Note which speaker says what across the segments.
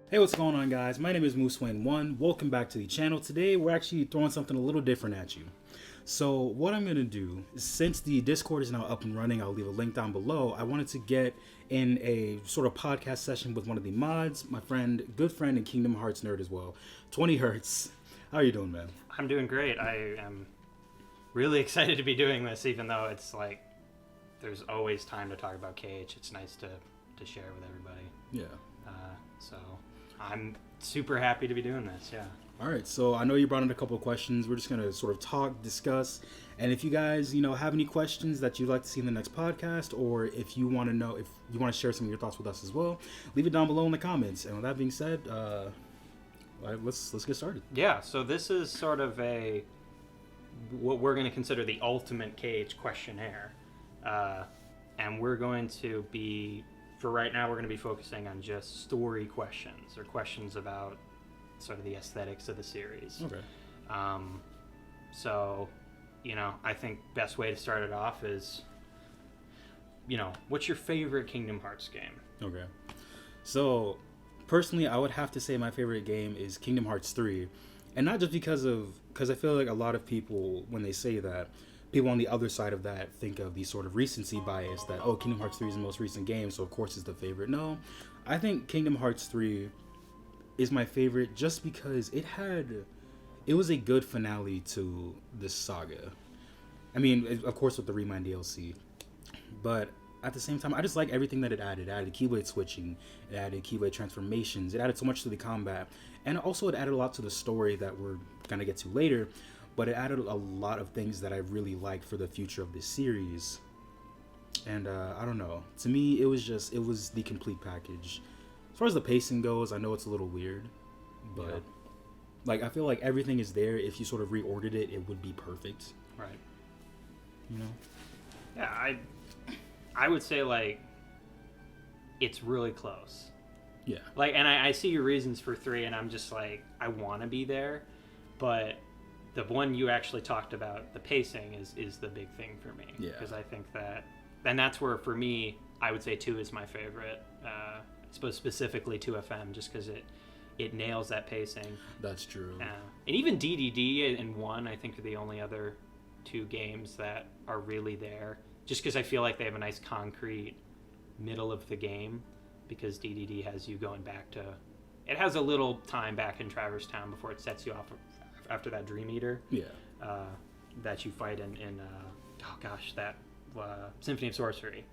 Speaker 1: Hey, what's going on, guys? My name is Moosewayne1. Welcome back to the channel. Today, we're actually throwing something a little different at you. So, what I'm going to do, since the Discord is now up and running, I'll leave a link down below. I wanted to get in a sort of podcast session with one of the mods, my friend, good friend, and Kingdom Hearts nerd as well, 20Hertz. How are you doing, man?
Speaker 2: I'm doing great. I am really excited to be doing this, even though it's like, there's always time to talk about KH. It's nice to share with everybody.
Speaker 1: Yeah.
Speaker 2: So I'm super happy to be doing this, yeah.
Speaker 1: All right, so I know you brought in a couple of questions. We're just going to sort of talk, discuss, and if you guys, have any questions that you'd like to see in the next podcast, or if you want to know, if you want to share some of your thoughts with us as well, leave it down below in the comments. And with that being said, let's get started.
Speaker 2: Yeah, so this is sort of what we're going to consider the ultimate KH questionnaire. And we're going to be, for right now, we're going to be focusing on just story questions, or questions about sort of the aesthetics of the series.
Speaker 1: Okay.
Speaker 2: So, I think best way to start it off is, what's your favorite Kingdom Hearts game?
Speaker 1: Okay. So, personally, I would have to say my favorite game is Kingdom Hearts 3. And not just because I feel like a lot of people, when they say that, people on the other side of that think of the sort of recency bias that, oh, Kingdom Hearts 3 is the most recent game, so of course it's the favorite. No, I think Kingdom Hearts 3 is my favorite just because it was a good finale to this saga. I mean, of course with the Remind DLC, but at the same time, I just like everything that it added. It added Keyblade switching, it added Keyblade transformations, it added so much to the combat, and also it added a lot to the story that we're gonna get to later, but it added a lot of things that I really liked for the future of this series. And I don't know, to me it was the complete package. As far as the pacing goes, I know it's a little weird, but like I feel like everything is there. If you sort of reordered it, it would be perfect.
Speaker 2: Right.
Speaker 1: Yeah,
Speaker 2: I would say, like, it's really close.
Speaker 1: Yeah.
Speaker 2: Like, and I see your reasons for 3, and I'm just like, I want to be there, but the one you actually talked about, the pacing, is the big thing for me.
Speaker 1: Yeah.
Speaker 2: Because I think that, and that's where, for me, I would say 2 is my favorite. I suppose specifically 2FM, just because it nails that pacing.
Speaker 1: That's true.
Speaker 2: And even DDD and 1, I think, are the only other 2 games that are really there. Just because I feel like they have a nice concrete middle of the game, because DDD has you going back to... It has a little time back in Traverse Town before it sets you off after that Dream Eater.
Speaker 1: Yeah.
Speaker 2: That you fight in that Symphony of Sorcery.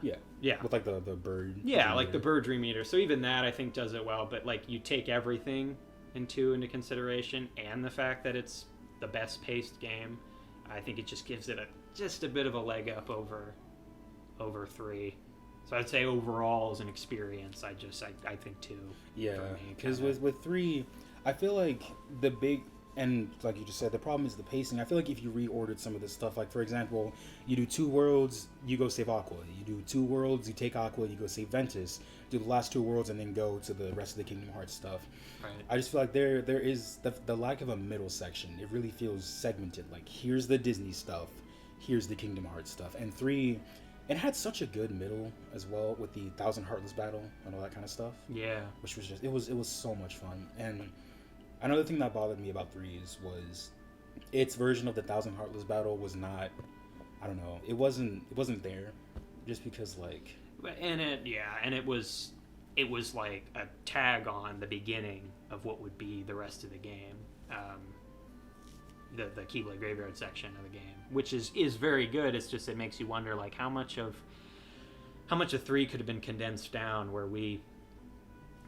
Speaker 2: Yeah.
Speaker 1: With like the bird.
Speaker 2: Yeah, like the bird Dream Eater. So even that I think does it well, but like you take everything into consideration, and the fact that it's the best paced game, I think it just gives it just a bit of a leg up over 3. So I'd say overall as an experience, I think 2.
Speaker 1: Yeah, because with 3, I feel like the big, and like you just said, the problem is the pacing. I feel like if you reordered some of this stuff, like for example, you do 2 worlds, you go save Aqua. You do 2 worlds, you take Aqua, you go save Ventus. Do the last 2 worlds and then go to the rest of the Kingdom Hearts stuff.
Speaker 2: Right.
Speaker 1: I just feel like there is the lack of a middle section. It really feels segmented. Like, here's the Disney stuff, here's the Kingdom Hearts stuff. And 3, it had such a good middle as well, with the 1,000 Heartless battle and all that kind of stuff.
Speaker 2: Yeah.
Speaker 1: Which was just, it was so much fun. And another thing that bothered me about 3's was its version of the 1,000 Heartless battle was not, I don't know, it wasn't there, just because like.
Speaker 2: And it was like a tag on the beginning of what would be the rest of the game, the Keyblade Graveyard section of the game, which is very good. It's just, it makes you wonder, like, how much of 3 could have been condensed down, where we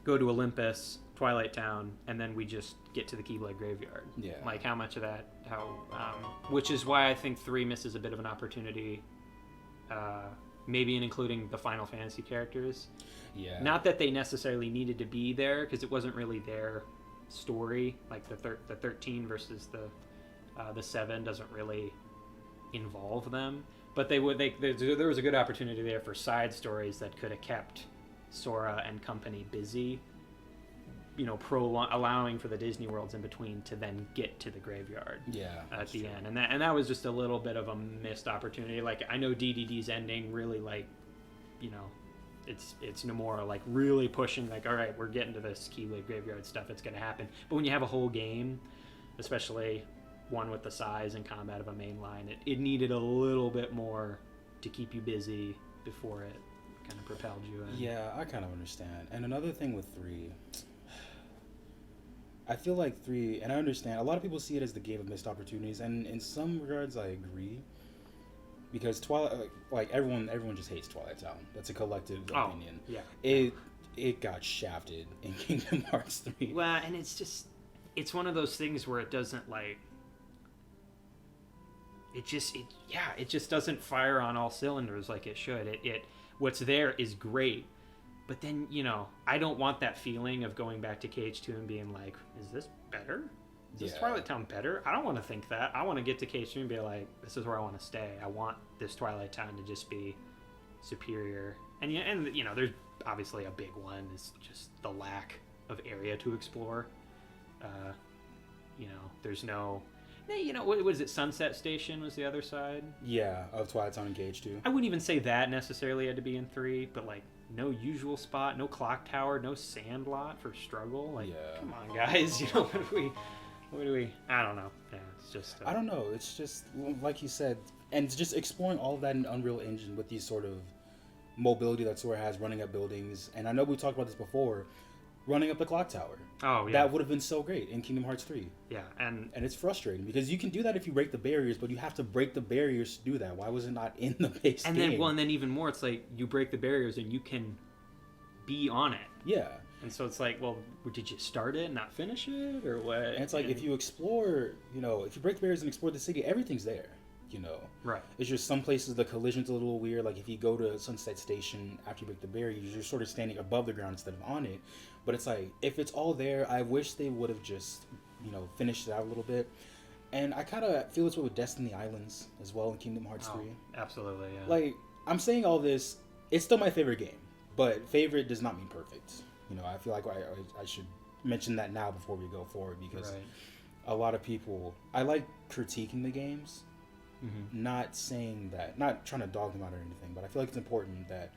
Speaker 2: go to Olympus, Twilight Town, and then we just get to the Keyblade Graveyard.
Speaker 1: Yeah.
Speaker 2: Like, how much of that, which is why I think 3 misses a bit of an opportunity, maybe in including the Final Fantasy characters.
Speaker 1: Yeah.
Speaker 2: Not that they necessarily needed to be there, because it wasn't really their story. Like the 13 versus the 7 doesn't really involve them. But there was a good opportunity there for side stories that could have kept Sora and company busy, allowing for the Disney worlds in between to then get to the graveyard.
Speaker 1: Yeah,
Speaker 2: At the end, and that was just a little bit of a missed opportunity. Like, I know DDD's ending really, like, it's no more like really pushing, like, all right, we're getting to this Keyblade graveyard stuff, it's going to happen. But when you have a whole game, especially one with the size and combat of a main line, it needed a little bit more to keep you busy before it kind of propelled you in.
Speaker 1: Yeah, I kind of understand. And another thing with 3, I feel like 3, and I understand, a lot of people see it as the game of missed opportunities, and in some regards I agree. Because Twilight, like, everyone just hates Twilight Town. That's a collective opinion.
Speaker 2: Yeah.
Speaker 1: It got shafted in Kingdom Hearts 3.
Speaker 2: Well, and it's one of those things where it doesn't, like, it just doesn't fire on all cylinders like it should. It what's there is great, but then, I don't want that feeling of going back to KH2 and being like, is this better? Is this Twilight Town better? I don't want to think that. I want to get to KH2 and be like, this is where I want to stay. I want this Twilight Town to just be superior. And there's obviously a big one is just the lack of area to explore. There's no... what is it? Sunset Station was the other side?
Speaker 1: Yeah, of Twilight Town and KH2.
Speaker 2: I wouldn't even say that necessarily had to be in 3, but, like, no usual spot, no clock tower, no sand lot for struggle. Like, come on, guys. What do we... I don't know. Yeah, it's just...
Speaker 1: I don't know. It's just, like you said, and it's just exploring all of that in Unreal Engine with these sort of mobility that Sora has, running up buildings. And I know we talked about this before, running up the clock tower.
Speaker 2: Oh, yeah.
Speaker 1: That would have been so great in Kingdom Hearts 3.
Speaker 2: Yeah, and
Speaker 1: it's frustrating because you can do that if you break the barriers, but you have to break the barriers to do that. Why was it not in the base game?
Speaker 2: And then even more, it's like you break the barriers and you can be on it.
Speaker 1: Yeah.
Speaker 2: And so it's like, well, did you start it and not finish it, or what?
Speaker 1: And it's like, if you explore, if you break the barriers and explore the city, everything's there,
Speaker 2: Right.
Speaker 1: It's just some places the collision's a little weird. Like, if you go to Sunset Station after you break the barriers, you're sort of standing above the ground instead of on it. But it's like, if it's all there, I wish they would have just, finished it out a little bit. And I kind of feel this way with Destiny Islands as well in Kingdom Hearts 3.
Speaker 2: Absolutely, yeah.
Speaker 1: Like, I'm saying all this, it's still my favorite game. But favorite does not mean perfect. I feel like I should mention that now before we go forward, because a lot of people, I like critiquing the games, not saying that, not trying to dog them out or anything, but I feel like it's important that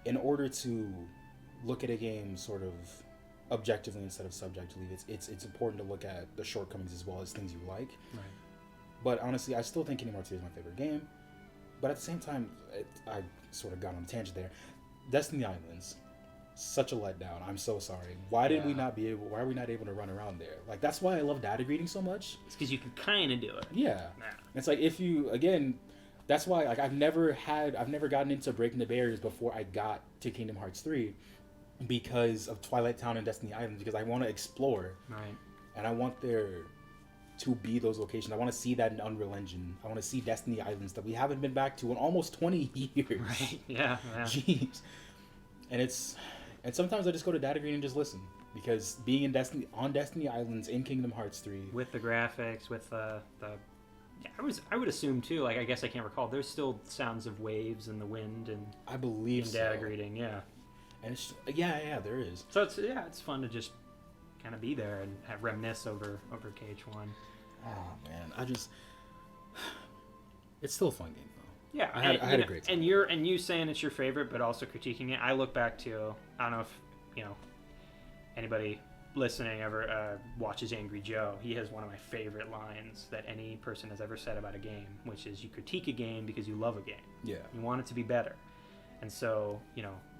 Speaker 1: in order to look at a game sort of objectively instead of subjectively, it's important to look at the shortcomings as well as things you like.
Speaker 2: Right.
Speaker 1: But honestly, I still think Kingdom Hearts 3 is my favorite game. But at the same time, I sort of got on a tangent there. Destiny Islands, such a letdown. I'm so sorry. Why are we not able to run around there? Like, that's why I love data greeting so much.
Speaker 2: It's because you can kind of do it.
Speaker 1: Yeah. It's like, if you, again, that's why, like, I've never gotten into breaking the barriers before I got to Kingdom Hearts 3 because of Twilight Town and Destiny Islands, because I want to explore.
Speaker 2: Right.
Speaker 1: And I want there to be those locations. I want to see that in Unreal Engine. I want to see Destiny Islands that we haven't been back to in almost 20 years.
Speaker 2: Right. Yeah.
Speaker 1: Jeez. And sometimes I just go to Data Green and just listen, because being in Destiny Islands in Kingdom Hearts 3
Speaker 2: with the graphics, with the I would assume too. Like, I guess I can't recall. There's still sounds of waves and the wind, and
Speaker 1: I believe
Speaker 2: in data greeting. Yeah.
Speaker 1: And it's there is.
Speaker 2: So it's fun to just kind of be there and reminisce over KH1.
Speaker 1: Oh man, it's still a fun game though.
Speaker 2: Yeah,
Speaker 1: I had a great time.
Speaker 2: And you saying it's your favorite, but also critiquing it. I look back to, I don't know if anybody listening ever watches Angry Joe. He has one of my favorite lines that any person has ever said about a game, which is, you critique a game because you love a game.
Speaker 1: Yeah.
Speaker 2: You want it to be better. And so,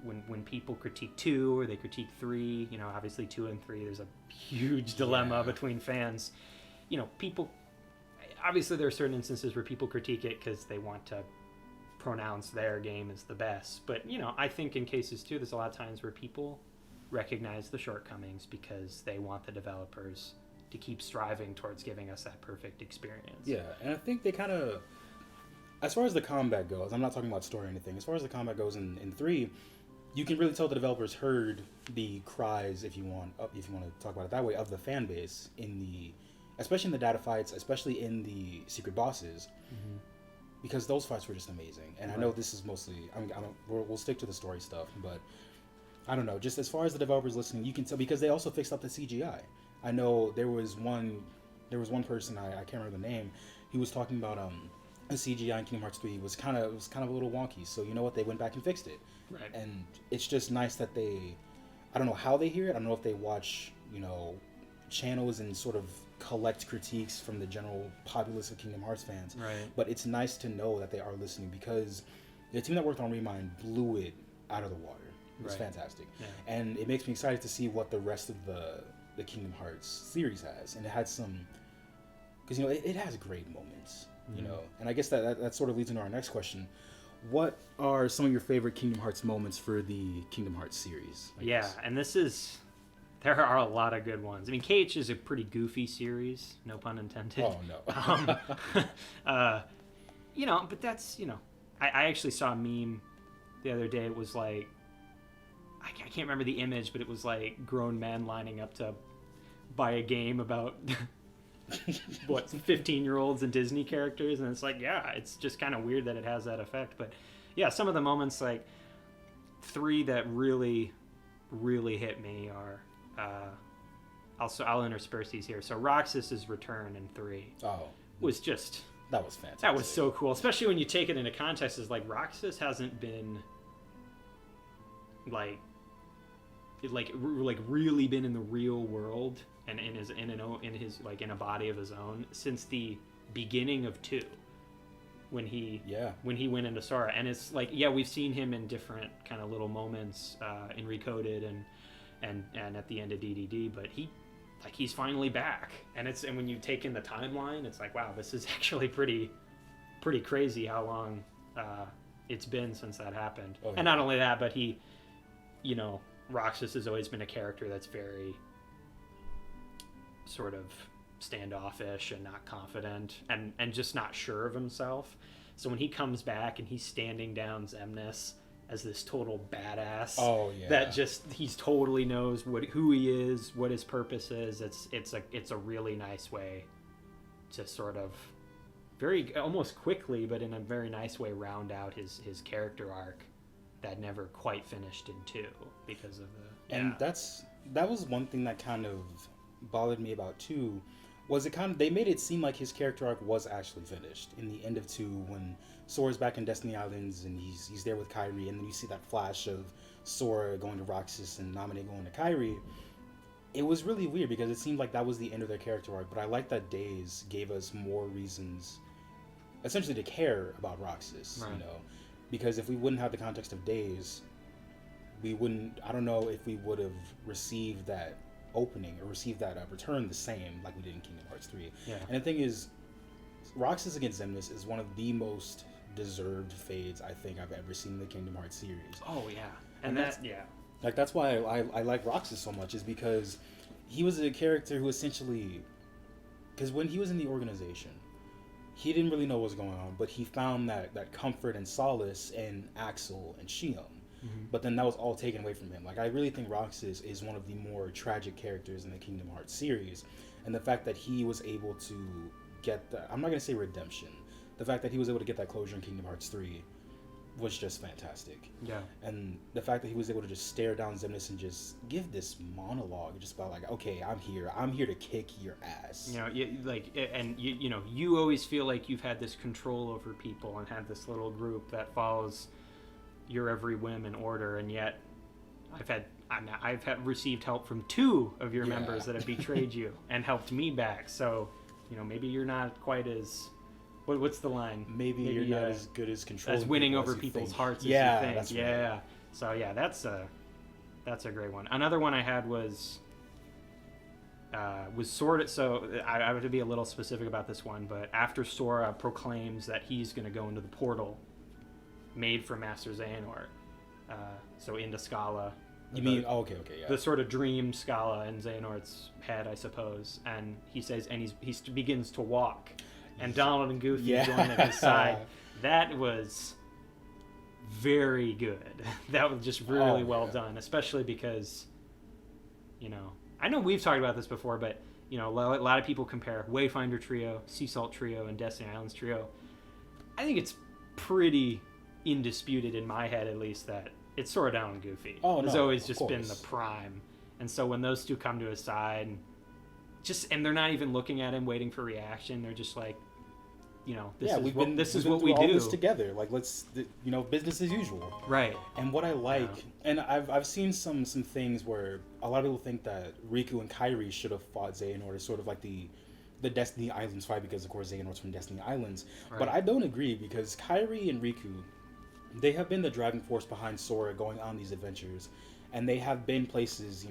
Speaker 2: when people critique 2 or they critique 3, obviously 2 and 3, there's a huge dilemma between fans. People, obviously there are certain instances where people critique it because they want to pronounce their game as the best. But, I think in cases too, there's a lot of times where people recognize the shortcomings because they want the developers to keep striving towards giving us that perfect experience.
Speaker 1: Yeah, and I think they kind of, as far as the combat goes, I'm not talking about story or anything, as far as the combat goes in 3, you can really tell the developers heard the cries, if you want to talk about it that way, of the fan base especially in the data fights, especially in the secret bosses, because those fights were just amazing. And I know this is mostly, we'll stick to the story stuff, but I don't know. Just as far as the developers listening, you can tell because they also fixed up the CGI. I know there was one person I can't remember the name. He was talking about the CGI in Kingdom Hearts 3 was kind of a little wonky. So you know what? They went back and fixed it.
Speaker 2: Right.
Speaker 1: And it's just nice that they. I don't know how they hear it. I don't know if they watch channels and sort of collect critiques from the general populace of Kingdom Hearts fans.
Speaker 2: Right.
Speaker 1: But it's nice to know that they are listening because the team that worked on Remind blew it out of the water. It was fantastic. Yeah. And it makes me excited to see what the rest of the Kingdom Hearts series has. And it had some... Because, it has great moments, And I guess that sort of leads into our next question. What are some of your favorite Kingdom Hearts moments for the Kingdom Hearts series?
Speaker 2: And this is... There are a lot of good ones. I mean, KH is a pretty goofy series, no pun intended.
Speaker 1: Oh, no.
Speaker 2: But that's, I actually saw a meme the other day. It was like, I can't remember the image, but it was like grown men lining up to buy a game about, 15-year-olds and Disney characters. And it's like, it's just kind of weird that it has that effect. But yeah, some of the moments, like 3 that really, really hit me are... I'll intersperse these here. So Roxas's return in 3 was just...
Speaker 1: That was fantastic.
Speaker 2: That was so cool, especially when you take it into context. Is like Roxas hasn't been like really been in the real world and in a body of his own since the beginning of 2. When he went into Sora, and it's like we've seen him in different kind of little moments in Recoded and at the end of DDD, but he's finally back, and when you take in the timeline, it's like, wow, this is actually pretty crazy how long it's been since that happened. Oh, yeah. And not only that, but Roxas has always been a character that's very sort of standoffish and not confident and just not sure of himself. So when he comes back and he's standing down Xemnas as this total badass, that he totally knows who he is, what his purpose is. It's a really nice way to sort of very almost quickly, but in a very nice way, round out his character arc that never quite finished in 2 because of the.
Speaker 1: And that was one thing that kind of bothered me about 2. Was they made it seem like his character arc was actually finished in the end of 2 when Sora's back in Destiny Islands and he's there with Kairi, and then you see that flash of Sora going to Roxas and Naminé going to Kairi. It was really weird because it seemed like that was the end of their character arc, but I like that Days gave us more reasons essentially to care about Roxas,
Speaker 2: right.
Speaker 1: Because if we wouldn't have the context of Days, I don't know if we would have received that opening or received that return the same like we did in Kingdom Hearts 3.
Speaker 2: Yeah.
Speaker 1: And the thing is, Roxas against Xemnas is one of the most deserved fades I think I've ever seen in the Kingdom Hearts series.
Speaker 2: Oh yeah, and that's
Speaker 1: like that's why I like Roxas so much, is because he was a character who essentially, because when he was in the organization, he didn't really know what was going on, but he found that comfort and solace in Axel and Shion. Mm-hmm. But then that was all taken away from him. Like, I really think Roxas is one of the more tragic characters in the Kingdom Hearts series, and the fact that he was able to get I'm not going to say redemption, the fact that he was able to get that closure in Kingdom Hearts 3 was just fantastic.
Speaker 2: Yeah.
Speaker 1: And the fact that he was able to just stare down Xemnas and just give this monologue just about like, okay, I'm here to kick your ass.
Speaker 2: You always feel like you've had this control over people and had this little group that follows your every whim and order, and yet I've received help from 2 of your members that have betrayed you and helped me back. So, maybe you're not quite as what's the line?
Speaker 1: Maybe you're not as good as controlling,
Speaker 2: as winning over people's hearts as you think.
Speaker 1: That's right.
Speaker 2: Yeah. So that's a great one. Another one I had was Sora. So I have to be a little specific about this one, but after Sora proclaims that he's going to go into the portal made for Master Xehanort, so into Scala.
Speaker 1: You mean okay, yeah.
Speaker 2: The sort of dream Scala in Xehanort's head, I suppose. And he says, and he begins to walk, and Donald and Goofy join at his side. That was very good. That was just really well done, especially because, I know we've talked about this before, but a lot of people compare Wayfinder Trio, Sea Salt Trio, and Destiny Islands Trio. I think it's pretty indisputed in my head, at least, that it's Sora down and Goofy.
Speaker 1: Oh,
Speaker 2: It's
Speaker 1: no,
Speaker 2: always
Speaker 1: of
Speaker 2: just been
Speaker 1: course.
Speaker 2: the prime. And so when those two come to his side, and they're not even looking at him waiting for reaction. They're just like, this is what we
Speaker 1: all
Speaker 2: do
Speaker 1: this together. Like, let's, business as usual.
Speaker 2: Right.
Speaker 1: And what I like, and I've seen some things where a lot of people think that Riku and Kairi should have fought Xehanort, sort of like the Destiny Islands fight, because of course Xehanort's from Destiny Islands.
Speaker 2: Right.
Speaker 1: But I don't agree, because Kairi and Riku, they have been the driving force behind Sora going on these adventures, and they have been places,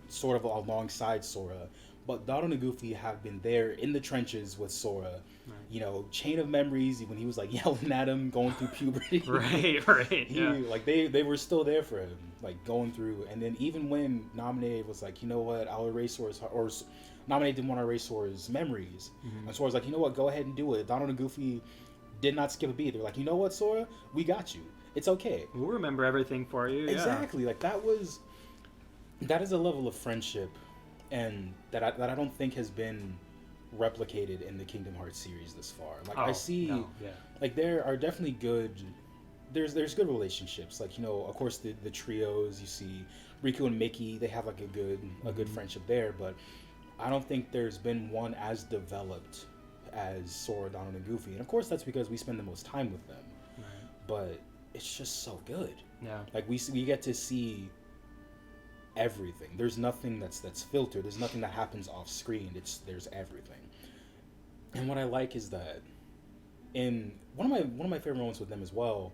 Speaker 1: sort of alongside Sora. But Donald and Goofy have been there in the trenches with Sora. Right. Chain of memories when he was like yelling at him, going through puberty.
Speaker 2: right. Yeah.
Speaker 1: Like they were still there for him, like going through. And then even when Naminé was like, you know what, I'll erase Sora's, or Naminé didn't want to erase Sora's memories, and Sora's like, you know what, go ahead and do it. Donald and Goofy did not skip a beat. They're like, you know what, Sora, we got you. It's okay.
Speaker 2: We'll remember everything for you.
Speaker 1: Exactly. Like that is a level of friendship, and that I don't think has been replicated in the Kingdom Hearts series this far. Like I see, like there are definitely there's good relationships. Like of course the trios. You see Riku and Mickey, they have like a good friendship there. But I don't think there's been one as developed as Sora, Donald, and Goofy. And of course that's because we spend the most time with them. Right. But it's just so good. Yeah. Like we get to see everything. There's nothing that's filtered. There's nothing that happens off screen. There's everything. And what I like is that in one of my favorite moments with them as well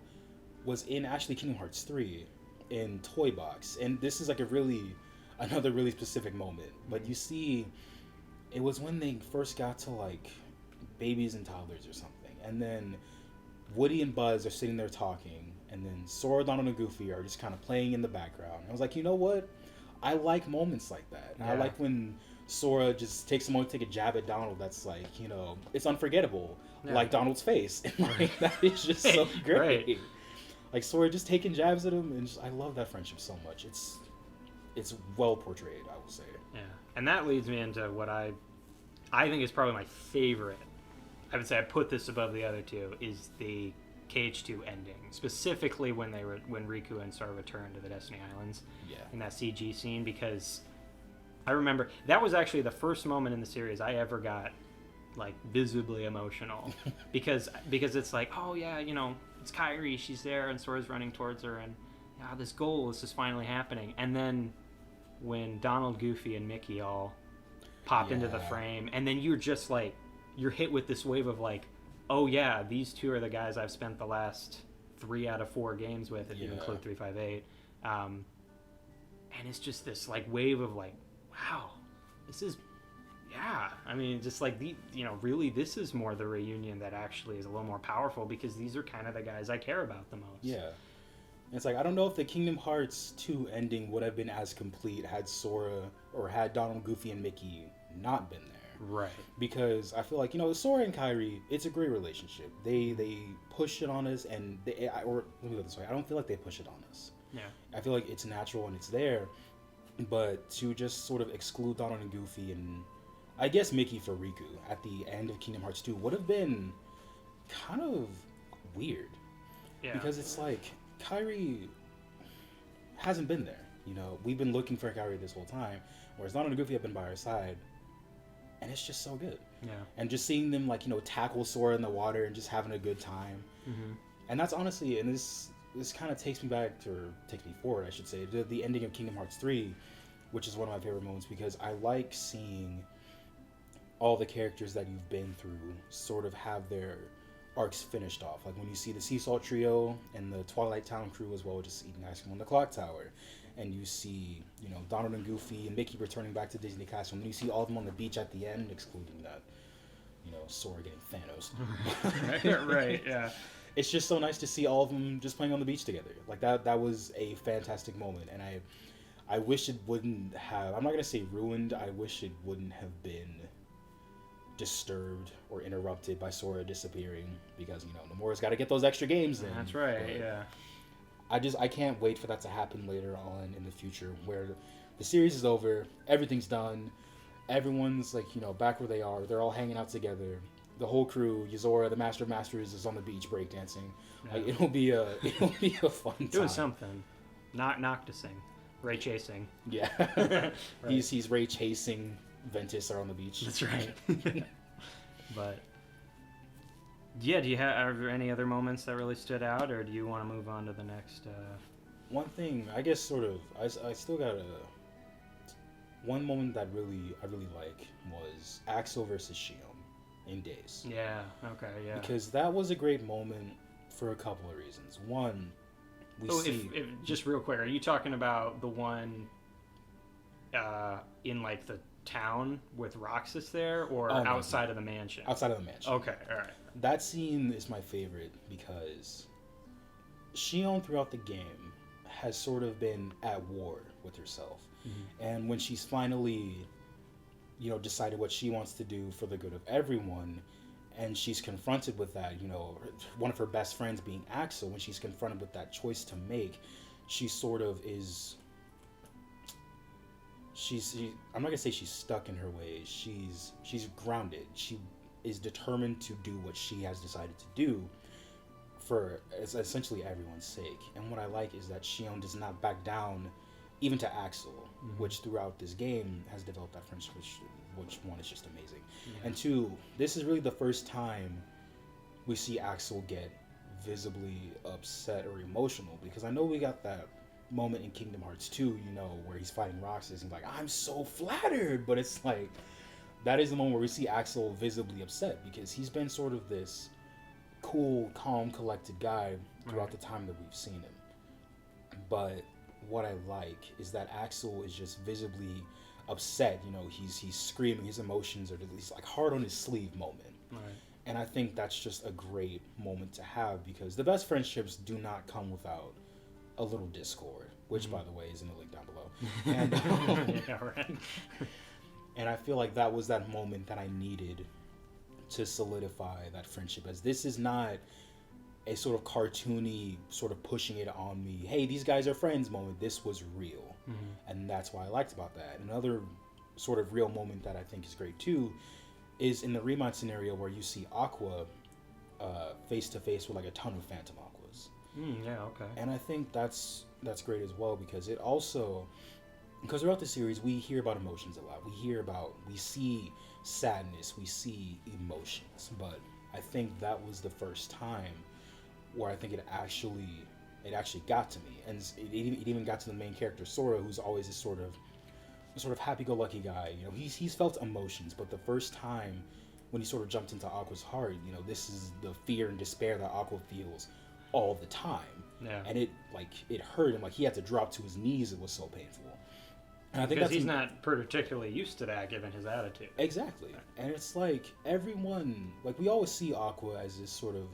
Speaker 1: was in actually Kingdom Hearts 3 in Toy Box. And this is like another really specific moment. But you see, it was when they first got to like babies and toddlers or something. And then Woody and Buzz are sitting there talking, and then Sora, Donald, and Goofy are just kind of playing in the background. And I was like, you know what? I like moments like that. Yeah. I like when Sora just takes a moment to take a jab at Donald that's like, it's unforgettable. Yeah. Like Donald's face. And like, that is just so great. Right. Like Sora just taking jabs at him, and I love that friendship so much. It's well portrayed, I will say.
Speaker 2: Yeah. And that leads me into what I think is probably my favorite. I would say I put this above the other two, is the KH2 ending, specifically when Riku and Sora return to the Destiny Islands. Yeah. In that CG scene, because I remember that was actually the first moment in the series I ever got like visibly emotional because it's like, oh yeah, it's Kairi, she's there, and Sora's running towards her, and this goal is just finally happening. And then when Donald, Goofy, and Mickey all pop into the frame, and then you're just like, you're hit with this wave of like, oh yeah, these two are the guys I've spent the last 3 out of 4 games with, if you include 358. And it's just this like wave of like, wow, this is, I mean, just like really this is more the reunion that actually is a little more powerful, because these are kind of the guys I care about the most. Yeah.
Speaker 1: And it's like, I don't know if the Kingdom Hearts 2 ending would have been as complete had Sora, or had Donald, Goofy, and Mickey not been there. Right. Because I feel like, Sora and Kairi, it's a great relationship. They push it on us, and or let me go this way, I don't feel like they push it on us. Yeah. I feel like it's natural and it's there. But to just sort of exclude Donald and Goofy, and I guess Mickey for Riku at the end of Kingdom Hearts 2 would have been kind of weird. Yeah. Because it's like, Kairi hasn't been there. We've been looking for Kairi this whole time, whereas Donald and Goofy have been by our side. And it's just so good. Yeah. And just seeing them like, tackle Sora in the water and just having a good time. Mm-hmm. And that's honestly, and this kind of takes me forward, I should say, to the ending of Kingdom Hearts 3, which is one of my favorite moments, because I like seeing all the characters that you've been through sort of have their arcs finished off. Like when you see the Sea Salt Trio and the Twilight Town crew as well, just eating ice cream on the clock tower. And you see, Donald and Goofy and Mickey returning back to Disney Castle. And you see all of them on the beach at the end, excluding that, Sora getting Thanos. Right, yeah. It's just so nice to see all of them just playing on the beach together. Like that was a fantastic moment. And I wish it wouldn't have, I'm not going to say ruined, I wish it wouldn't have been disturbed or interrupted by Sora disappearing. Because, Nomura's got to get those extra games in.
Speaker 2: That's right, yeah.
Speaker 1: I can't wait for that to happen later on in the future, where the series is over, everything's done, everyone's like, back where they are, they're all hanging out together, the whole crew, Yuzora, the Master of Masters, is on the beach breakdancing. Yeah. Like, it'll be a fun time.
Speaker 2: Doing something. Noctising. Ray chasing.
Speaker 1: Yeah.
Speaker 2: Right.
Speaker 1: He's ray chasing Ventus are on the beach.
Speaker 2: That's right. But yeah, are there any other moments that really stood out, or do you want to move on to the next?
Speaker 1: One thing, I guess, sort of, I still got one moment that I really like was Axel versus Shion in Days.
Speaker 2: Yeah. Okay. Yeah.
Speaker 1: Because that was a great moment for a couple of reasons. One,
Speaker 2: if just real quick, are you talking about the one in like the town with Roxas there, or outside of the mansion?
Speaker 1: Outside of the mansion.
Speaker 2: Okay. All right.
Speaker 1: That scene is my favorite because Shion throughout the game has sort of been at war with herself. Mm-hmm. And when she's finally, decided what she wants to do for the good of everyone, and she's confronted with that, one of her best friends being Axel, when she's confronted with that choice to make, she sort of is... I'm not going to say she's stuck in her ways. She's grounded. She is determined to do what she has decided to do for essentially everyone's sake. And what I like is that Shion does not back down even to Axel, mm-hmm. which throughout this game has developed that friendship, which one is just amazing. Yeah. And two, this is really the first time we see Axel get visibly upset or emotional, because I know we got that moment in Kingdom Hearts 2, where he's fighting Roxas and like, I'm so flattered, but it's like, that is the moment where we see Axel visibly upset, because he's been sort of this cool, calm, collected guy throughout the time that we've seen him. But what I like is that Axel is just visibly upset. He's screaming. His emotions are at least like hard on his sleeve moment. Right. And I think that's just a great moment to have, because the best friendships do not come without a little discord, which mm-hmm. by the way is in the link down below. And yeah, right. And I feel like that was that moment that I needed to solidify that friendship, as this is not a sort of cartoony, sort of pushing it on me, hey, these guys are friends moment. This was real. Mm-hmm. And that's what I liked about that. Another sort of real moment that I think is great too is in the Remind scenario where you see Aqua face to face with like a ton of Phantom Aquas.
Speaker 2: Yeah, okay.
Speaker 1: And I think that's great as well, because it also, because throughout the series we hear about emotions a lot. We see sadness, we see emotions, but I think that was the first time where I think it actually got to me, and it even got to the main character Sora, who's always this sort of happy-go-lucky guy. He's felt emotions, but the first time when he sort of jumped into Aqua's heart, this is the fear and despair that Aqua feels all the time. Yeah. And it hurt him, like he had to drop to his knees. It was so painful. And I think
Speaker 2: because he's not particularly used to that, given his attitude.
Speaker 1: Exactly. And it's like everyone, like we always see Aqua as this sort of,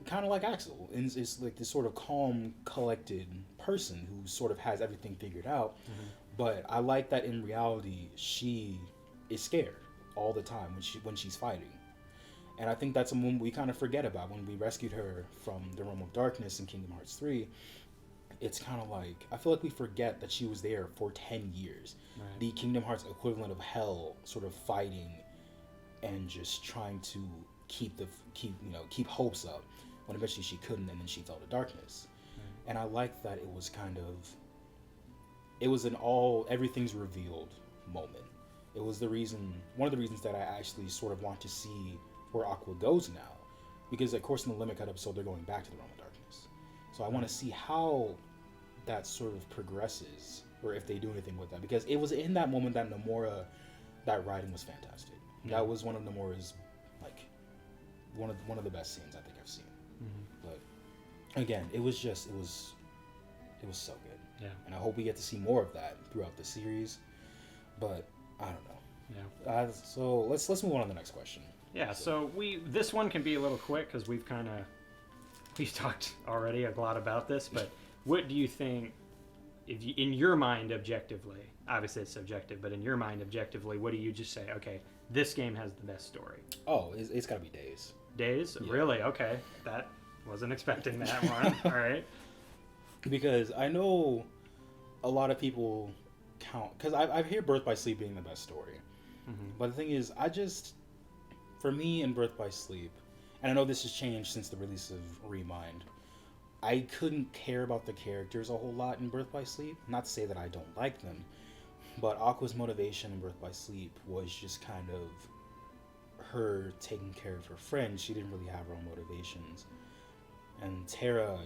Speaker 1: kind of like Axel, and it's like this sort of calm, collected person who sort of has everything figured out. Mm-hmm. But I like that in reality, she is scared all the time when she's fighting. And I think that's a moment we kind of forget about when we rescued her from the Realm of Darkness in Kingdom Hearts 3. It's kind of like, I feel like we forget that she was there for 10 years. Right. The Kingdom Hearts equivalent of hell, sort of fighting and just trying to keep hopes up, when eventually she couldn't, and then she fell to darkness. Right. And I like that it was an everything's revealed moment. It was one of the reasons that I actually sort of want to see where Aqua goes now, because of course in the Limit Cut episode they're going back to the Realm of Darkness. So I want to see how that sort of progresses, or if they do anything with that, because it was in that moment that Nomura, that writing was fantastic. Mm-hmm. That was one of Nomura's, like, one of the best scenes I think I've seen. Mm-hmm. But again, it was so good. Yeah. And I hope we get to see more of that throughout the series. But I don't know. Yeah. So let's move on to the next question.
Speaker 2: Yeah. So this one can be a little quick because we've talked already a lot about this. But what do you think, in your mind objectively? Obviously it's subjective, but in your mind objectively, what do you just say? Okay, this game has the best story.
Speaker 1: Oh, it's got to be Days. Days?
Speaker 2: Yeah. Really? Okay. That wasn't expecting that one. All right.
Speaker 1: Because I know a lot of people count, because I hear Birth by Sleep being the best story. Mm-hmm. But the thing is, for me in Birth by Sleep, and I know this has changed since the release of Remind, I couldn't care about the characters a whole lot in Birth by Sleep. Not to say that I don't like them, but Aqua's motivation in Birth by Sleep was just kind of her taking care of her friend. She didn't really have her own motivations. And Terra,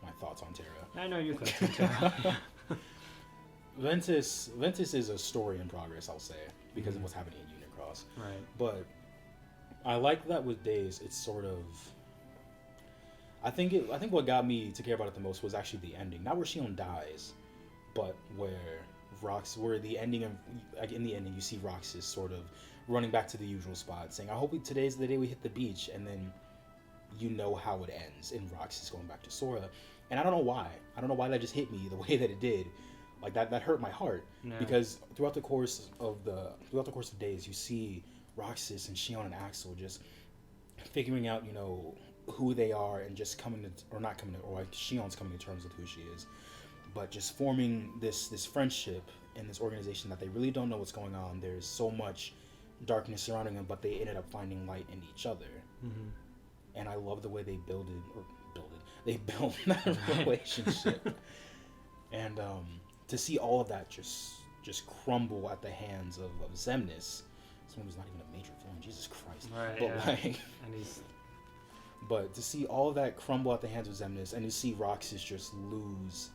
Speaker 1: my thoughts on Terra.
Speaker 2: I know your thoughts on Terra.
Speaker 1: Ventus is a story in progress, I'll say, because of what's happening in Unicross.
Speaker 2: Right.
Speaker 1: But I like that with Days, it's sort of. I think what got me to care about it the most was actually the ending, not where Shion dies, but where the ending of, like in the ending, you see Roxas sort of running back to the usual spot, saying, "I hope today's the day we hit the beach," and then you know how it ends in Roxas going back to Sora, and I don't know why. I don't know why that just hit me the way that it did. Like that hurt my heart because throughout the course of Days, you see Roxas and Shion and Axel just figuring out, who they are and just Shion's coming to terms with who she is, but just forming this friendship in this organization that they really don't know what's going on. There's so much darkness surrounding them, but they ended up finding light in each other. Mm-hmm. And I love the way they built that relationship. And to see all of that just crumble at the hands of Xemnas, someone who's not even a major villain, Jesus Christ.
Speaker 2: Right,
Speaker 1: but
Speaker 2: and
Speaker 1: but to see all of that crumble at the hands of Xemnas, and to see Roxas just lose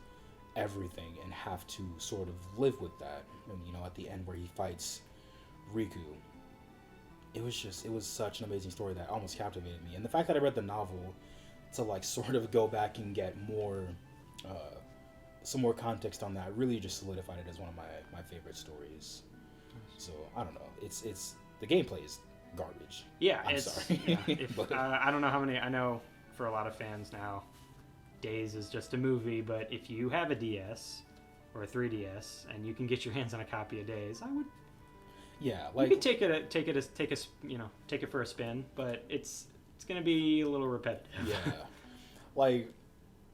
Speaker 1: everything and have to sort of live with that, and at the end where he fights Riku, it was such an amazing story that almost captivated me. And the fact that I read the novel to sort of go back and get more some more context on that really just solidified it as one of my favorite stories. So I don't know, it's the gameplay is garbage.
Speaker 2: Yeah,
Speaker 1: I'm sorry.
Speaker 2: Yeah, I don't know how many. I know for a lot of fans now, Days is just a movie. But if you have a DS or a 3DS and you can get your hands on a copy of Days, I would.
Speaker 1: Yeah,
Speaker 2: you could take it for a spin, but it's gonna be a little repetitive.
Speaker 1: Yeah,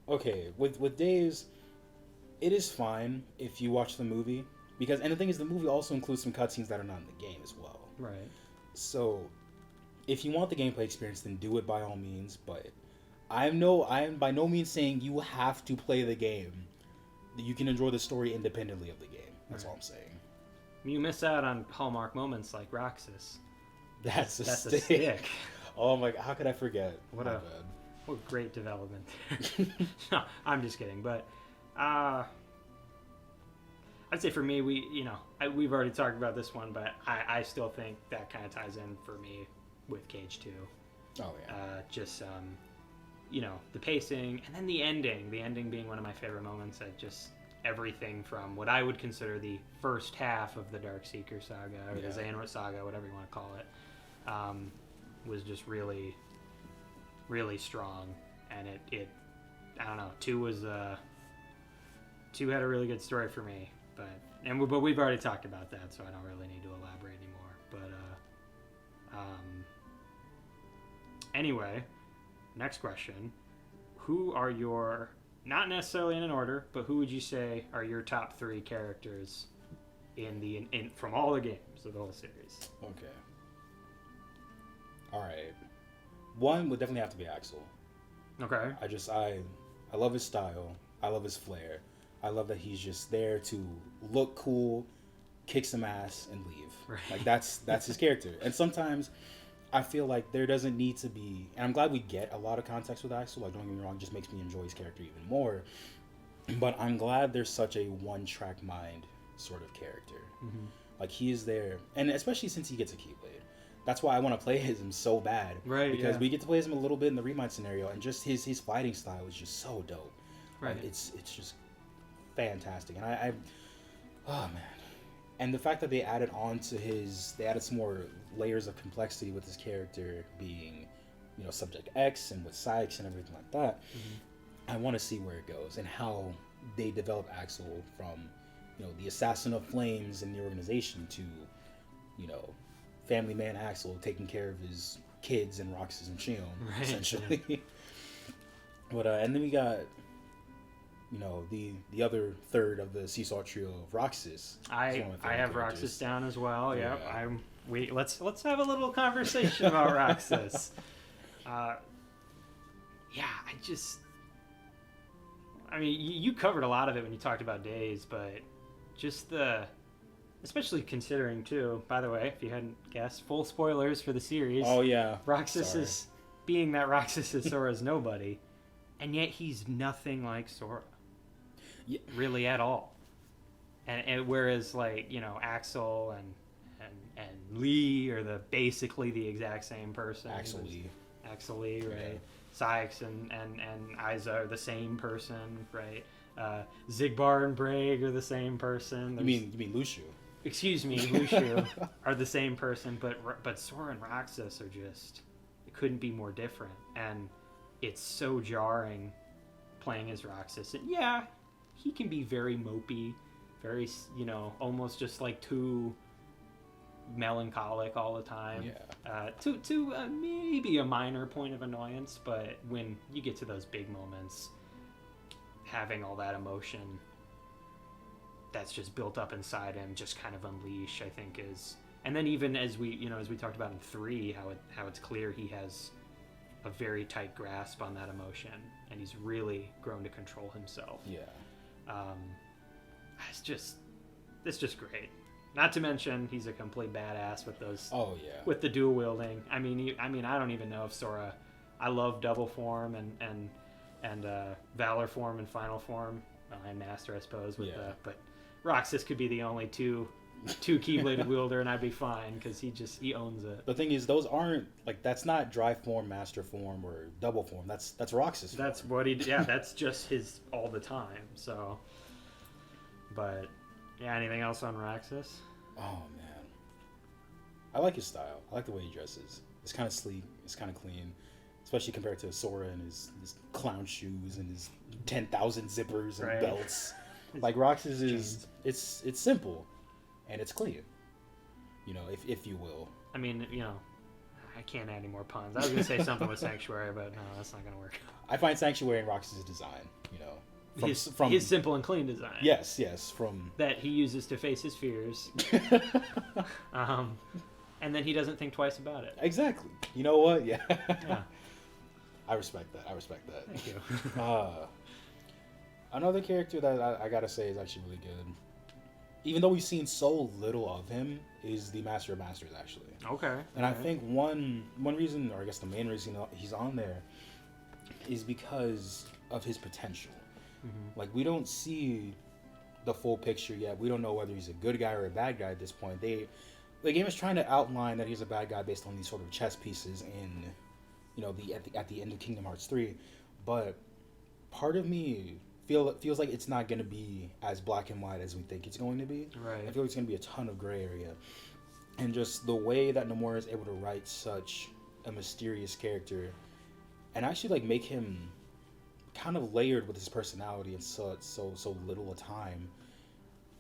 Speaker 1: okay, with Days, it is fine if you watch the movie and the thing is, the movie also includes some cutscenes that are not in the game as well.
Speaker 2: Right.
Speaker 1: So, if you want the gameplay experience, then do it by all means. But I am by no means saying you have to play the game. You can enjoy the story independently of the game. That's all I'm saying.
Speaker 2: You miss out on hallmark moments like Roxas.
Speaker 1: That's a stick. Oh my! How could I forget?
Speaker 2: What a great development there. No, I'm just kidding. But I'd say for me, we've already talked about this one, but I still think that kind of ties in for me with Cage 2.
Speaker 1: Oh yeah.
Speaker 2: The pacing and then the ending being one of my favorite moments. Just everything from what I would consider the first half of the Darkseeker saga or the Xehanort saga, whatever you want to call it, was just really, really strong. And it I don't know. 2 had a really good story for me. But we've already talked about that, so I don't really need to elaborate anymore. But anyway, next question: who are your, not necessarily in an order, but who would you say are your top 3 characters in from all the games of the whole series?
Speaker 1: Okay. All right. One would definitely have to be Axel.
Speaker 2: Okay.
Speaker 1: I love his style. I love his flair. I love that he's just there to look cool, kick some ass, and leave.
Speaker 2: Right.
Speaker 1: That's his character. And sometimes I feel like there doesn't need to be, and I'm glad we get a lot of context with Axel. Don't get me wrong, it just makes me enjoy his character even more. But I'm glad there's such a one-track mind sort of character. Mm-hmm. He is there, and especially since he gets a Keyblade. That's why I want to play him so bad.
Speaker 2: Right.
Speaker 1: Because we get to play him a little bit in the Remind scenario, and just his fighting style is just so dope.
Speaker 2: Right.
Speaker 1: It's just fantastic, and I oh man, and the fact that they added some more layers of complexity with his character being, Subject X and with Sykes and everything like that. Mm-hmm. I want to see where it goes and how they develop Axel from, the assassin of flames in the organization to, family man Axel taking care of his kids and Roxas and Shion, essentially. Yeah. But and then we got, the other third of the Seesaw trio of Roxas.
Speaker 2: I have Roxas down as well. Yeah. Let's have a little conversation about Roxas. I mean, you covered a lot of it when you talked about days, but just especially considering too, by the way, if you hadn't guessed, full spoilers for the series.
Speaker 1: Oh yeah.
Speaker 2: Roxas is being that Roxas is Sora's nobody, and yet he's nothing like Sora.
Speaker 1: Yeah.
Speaker 2: Really at all. And whereas like, Axel and Lee are basically the exact same person.
Speaker 1: Axel Lee,
Speaker 2: right?
Speaker 1: Yeah.
Speaker 2: Sykes and Isa are the same person, right? Zigbar and Braig are the same person.
Speaker 1: You mean Lucio?
Speaker 2: Excuse me, Lucio are the same person, but Sora and Roxas are just, it couldn't be more different, and it's so jarring playing as Roxas. And yeah, he can be very mopey, very almost just like too melancholic all the time.
Speaker 1: Yeah.
Speaker 2: To maybe a minor point of annoyance, but when you get to those big moments, having all that emotion that's just built up inside him, just kind of unleash, I think is. And then even as we talked about in 3, how it's clear he has a very tight grasp on that emotion, and he's really grown to control himself.
Speaker 1: Yeah.
Speaker 2: It's just great. Not to mention he's a complete badass with those.
Speaker 1: Oh yeah.
Speaker 2: With the dual wielding. I mean, I don't even know if Sora. I love double form and Valor form and final form, and Master, I suppose. But Roxas could be the only two Keybladed wielder, and I'd be fine because he owns it.
Speaker 1: The thing is, those aren't that's not Drive form, Master form, or double form. That's Roxas form.
Speaker 2: That's what he. Yeah, that's just his all the time. So, but yeah, anything else on Roxas?
Speaker 1: Oh man, I like his style. I like the way he dresses. It's kind of sleek. It's kind of clean, especially compared to Sora and his clown shoes and his 10,000 zippers and belts. Like Roxas is, it's simple, and it's clean. If you will. I
Speaker 2: mean, I can't add any more puns. I was gonna say something with Sanctuary, but no, that's not gonna work.
Speaker 1: I find Sanctuary and Roxas' design,
Speaker 2: from his simple and clean design.
Speaker 1: Yes, from
Speaker 2: that he uses to face his fears. And then he doesn't think twice about it.
Speaker 1: Exactly. You know what? Yeah.
Speaker 2: Yeah.
Speaker 1: I respect that.
Speaker 2: Thank you.
Speaker 1: Another character that I gotta say is actually really good, even though we've seen so little of him, is the Master of Masters, actually.
Speaker 2: Okay.
Speaker 1: And I think one reason, or I guess the main reason he's on there, is because of his potential. Mm-hmm. Like, we don't see the full picture yet. We don't know whether he's a good guy or a bad guy at this point. The game is trying to outline that he's a bad guy based on these sort of chess pieces in, at the end of Kingdom Hearts 3. But part of me feels like it's not going to be as black and white as we think it's going to be.
Speaker 2: Right.
Speaker 1: I feel like it's going to be a ton of gray area. And just the way that Nomura is able to write such a mysterious character and actually make him kind of layered with his personality in so little a time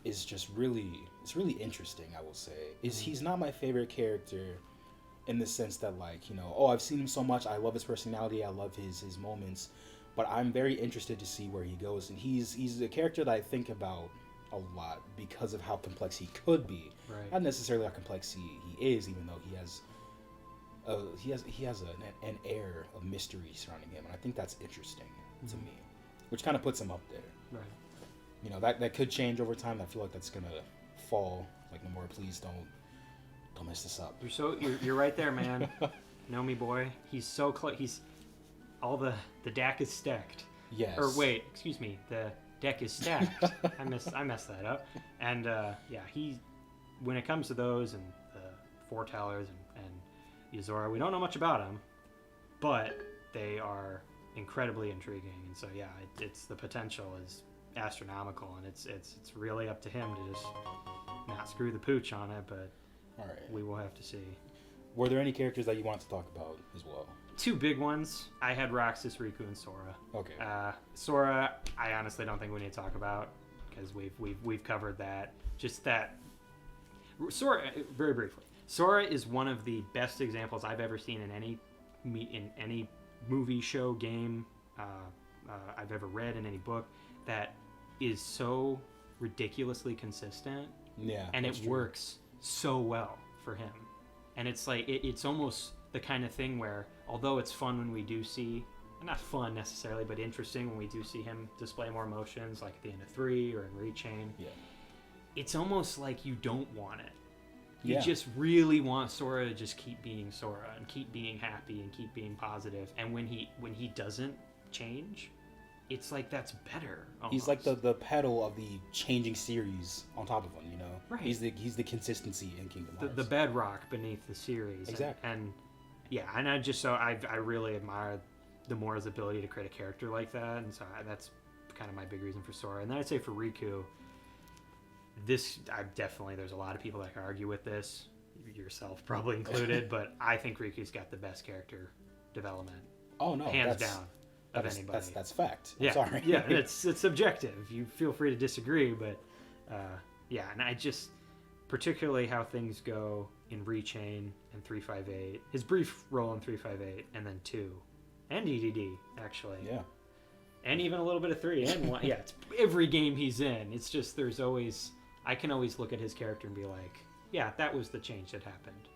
Speaker 1: is just really interesting, I will say. He's not my favorite character in the sense that I've seen him so much, I love his personality, I love his moments, but I'm very interested to see where he goes, and he's a character that I think about a lot because of how complex he could be.
Speaker 2: Right.
Speaker 1: Not necessarily how complex he is, even though he has an air of mystery surrounding him, and I think that's interesting to me, which kind of puts him up there.
Speaker 2: Right.
Speaker 1: That could change over time. I feel like that's gonna fall. Like, Nomura, please don't mess this up.
Speaker 2: You're right there, man. Know me, boy. He's so close. He's all the deck is stacked.
Speaker 1: Yes.
Speaker 2: Or wait, excuse me. The deck is stacked. I messed that up. And he, when it comes to those and the Foretellers and Yozora, we don't know much about them, but they are incredibly intriguing. And so it's the potential is astronomical, and it's really up to him to just not screw the pooch on it. But
Speaker 1: all right,
Speaker 2: we will have to see.
Speaker 1: Were there any characters that you want to talk about as well?
Speaker 2: Two big ones. I had Roxas, Riku, and Sora.
Speaker 1: Okay.
Speaker 2: Sora, I honestly don't think we need to talk about because we've covered that. Just that. Sora, very briefly. Sora is one of the best examples I've ever seen in any movie, show, game I've ever read, in any book, that is so ridiculously consistent.
Speaker 1: Yeah.
Speaker 2: And it works so well for him. And it's like it's almost the kind of thing where, although it's fun when we do see not fun necessarily, but interesting when we do see him display more emotions, like at the end of 3 or in Rechain.
Speaker 1: Yeah.
Speaker 2: It's almost like you don't want it. You
Speaker 1: Yeah.
Speaker 2: just really want Sora to just keep being Sora and keep being happy and keep being positive. And when he doesn't change, it's like that's better. Almost.
Speaker 1: He's like the pedal of the changing series on top of him, you know.
Speaker 2: Right.
Speaker 1: He's the consistency in Kingdom Hearts.
Speaker 2: The bedrock beneath the series.
Speaker 1: Exactly.
Speaker 2: And I really admire the Mora's ability to create a character like that, and so that's kind of my big reason for Sora. And then I'd say for Riku, there's a a lot of people that can argue with this, yourself probably included, but I think Riku's got the best character development.
Speaker 1: Oh no,
Speaker 2: hands down of anybody.
Speaker 1: That's fact.
Speaker 2: Yeah,
Speaker 1: I'm sorry.
Speaker 2: Yeah, and it's subjective. You feel free to disagree, but yeah, and I just particularly how things go in Rechain and 358, his brief role in 358, and then 2, and EDD actually.
Speaker 1: Yeah.
Speaker 2: And even a little bit of 3 and 1. Yeah, it's every game he's in. It's just I can always look at his character and be like, yeah, that was the change that happened.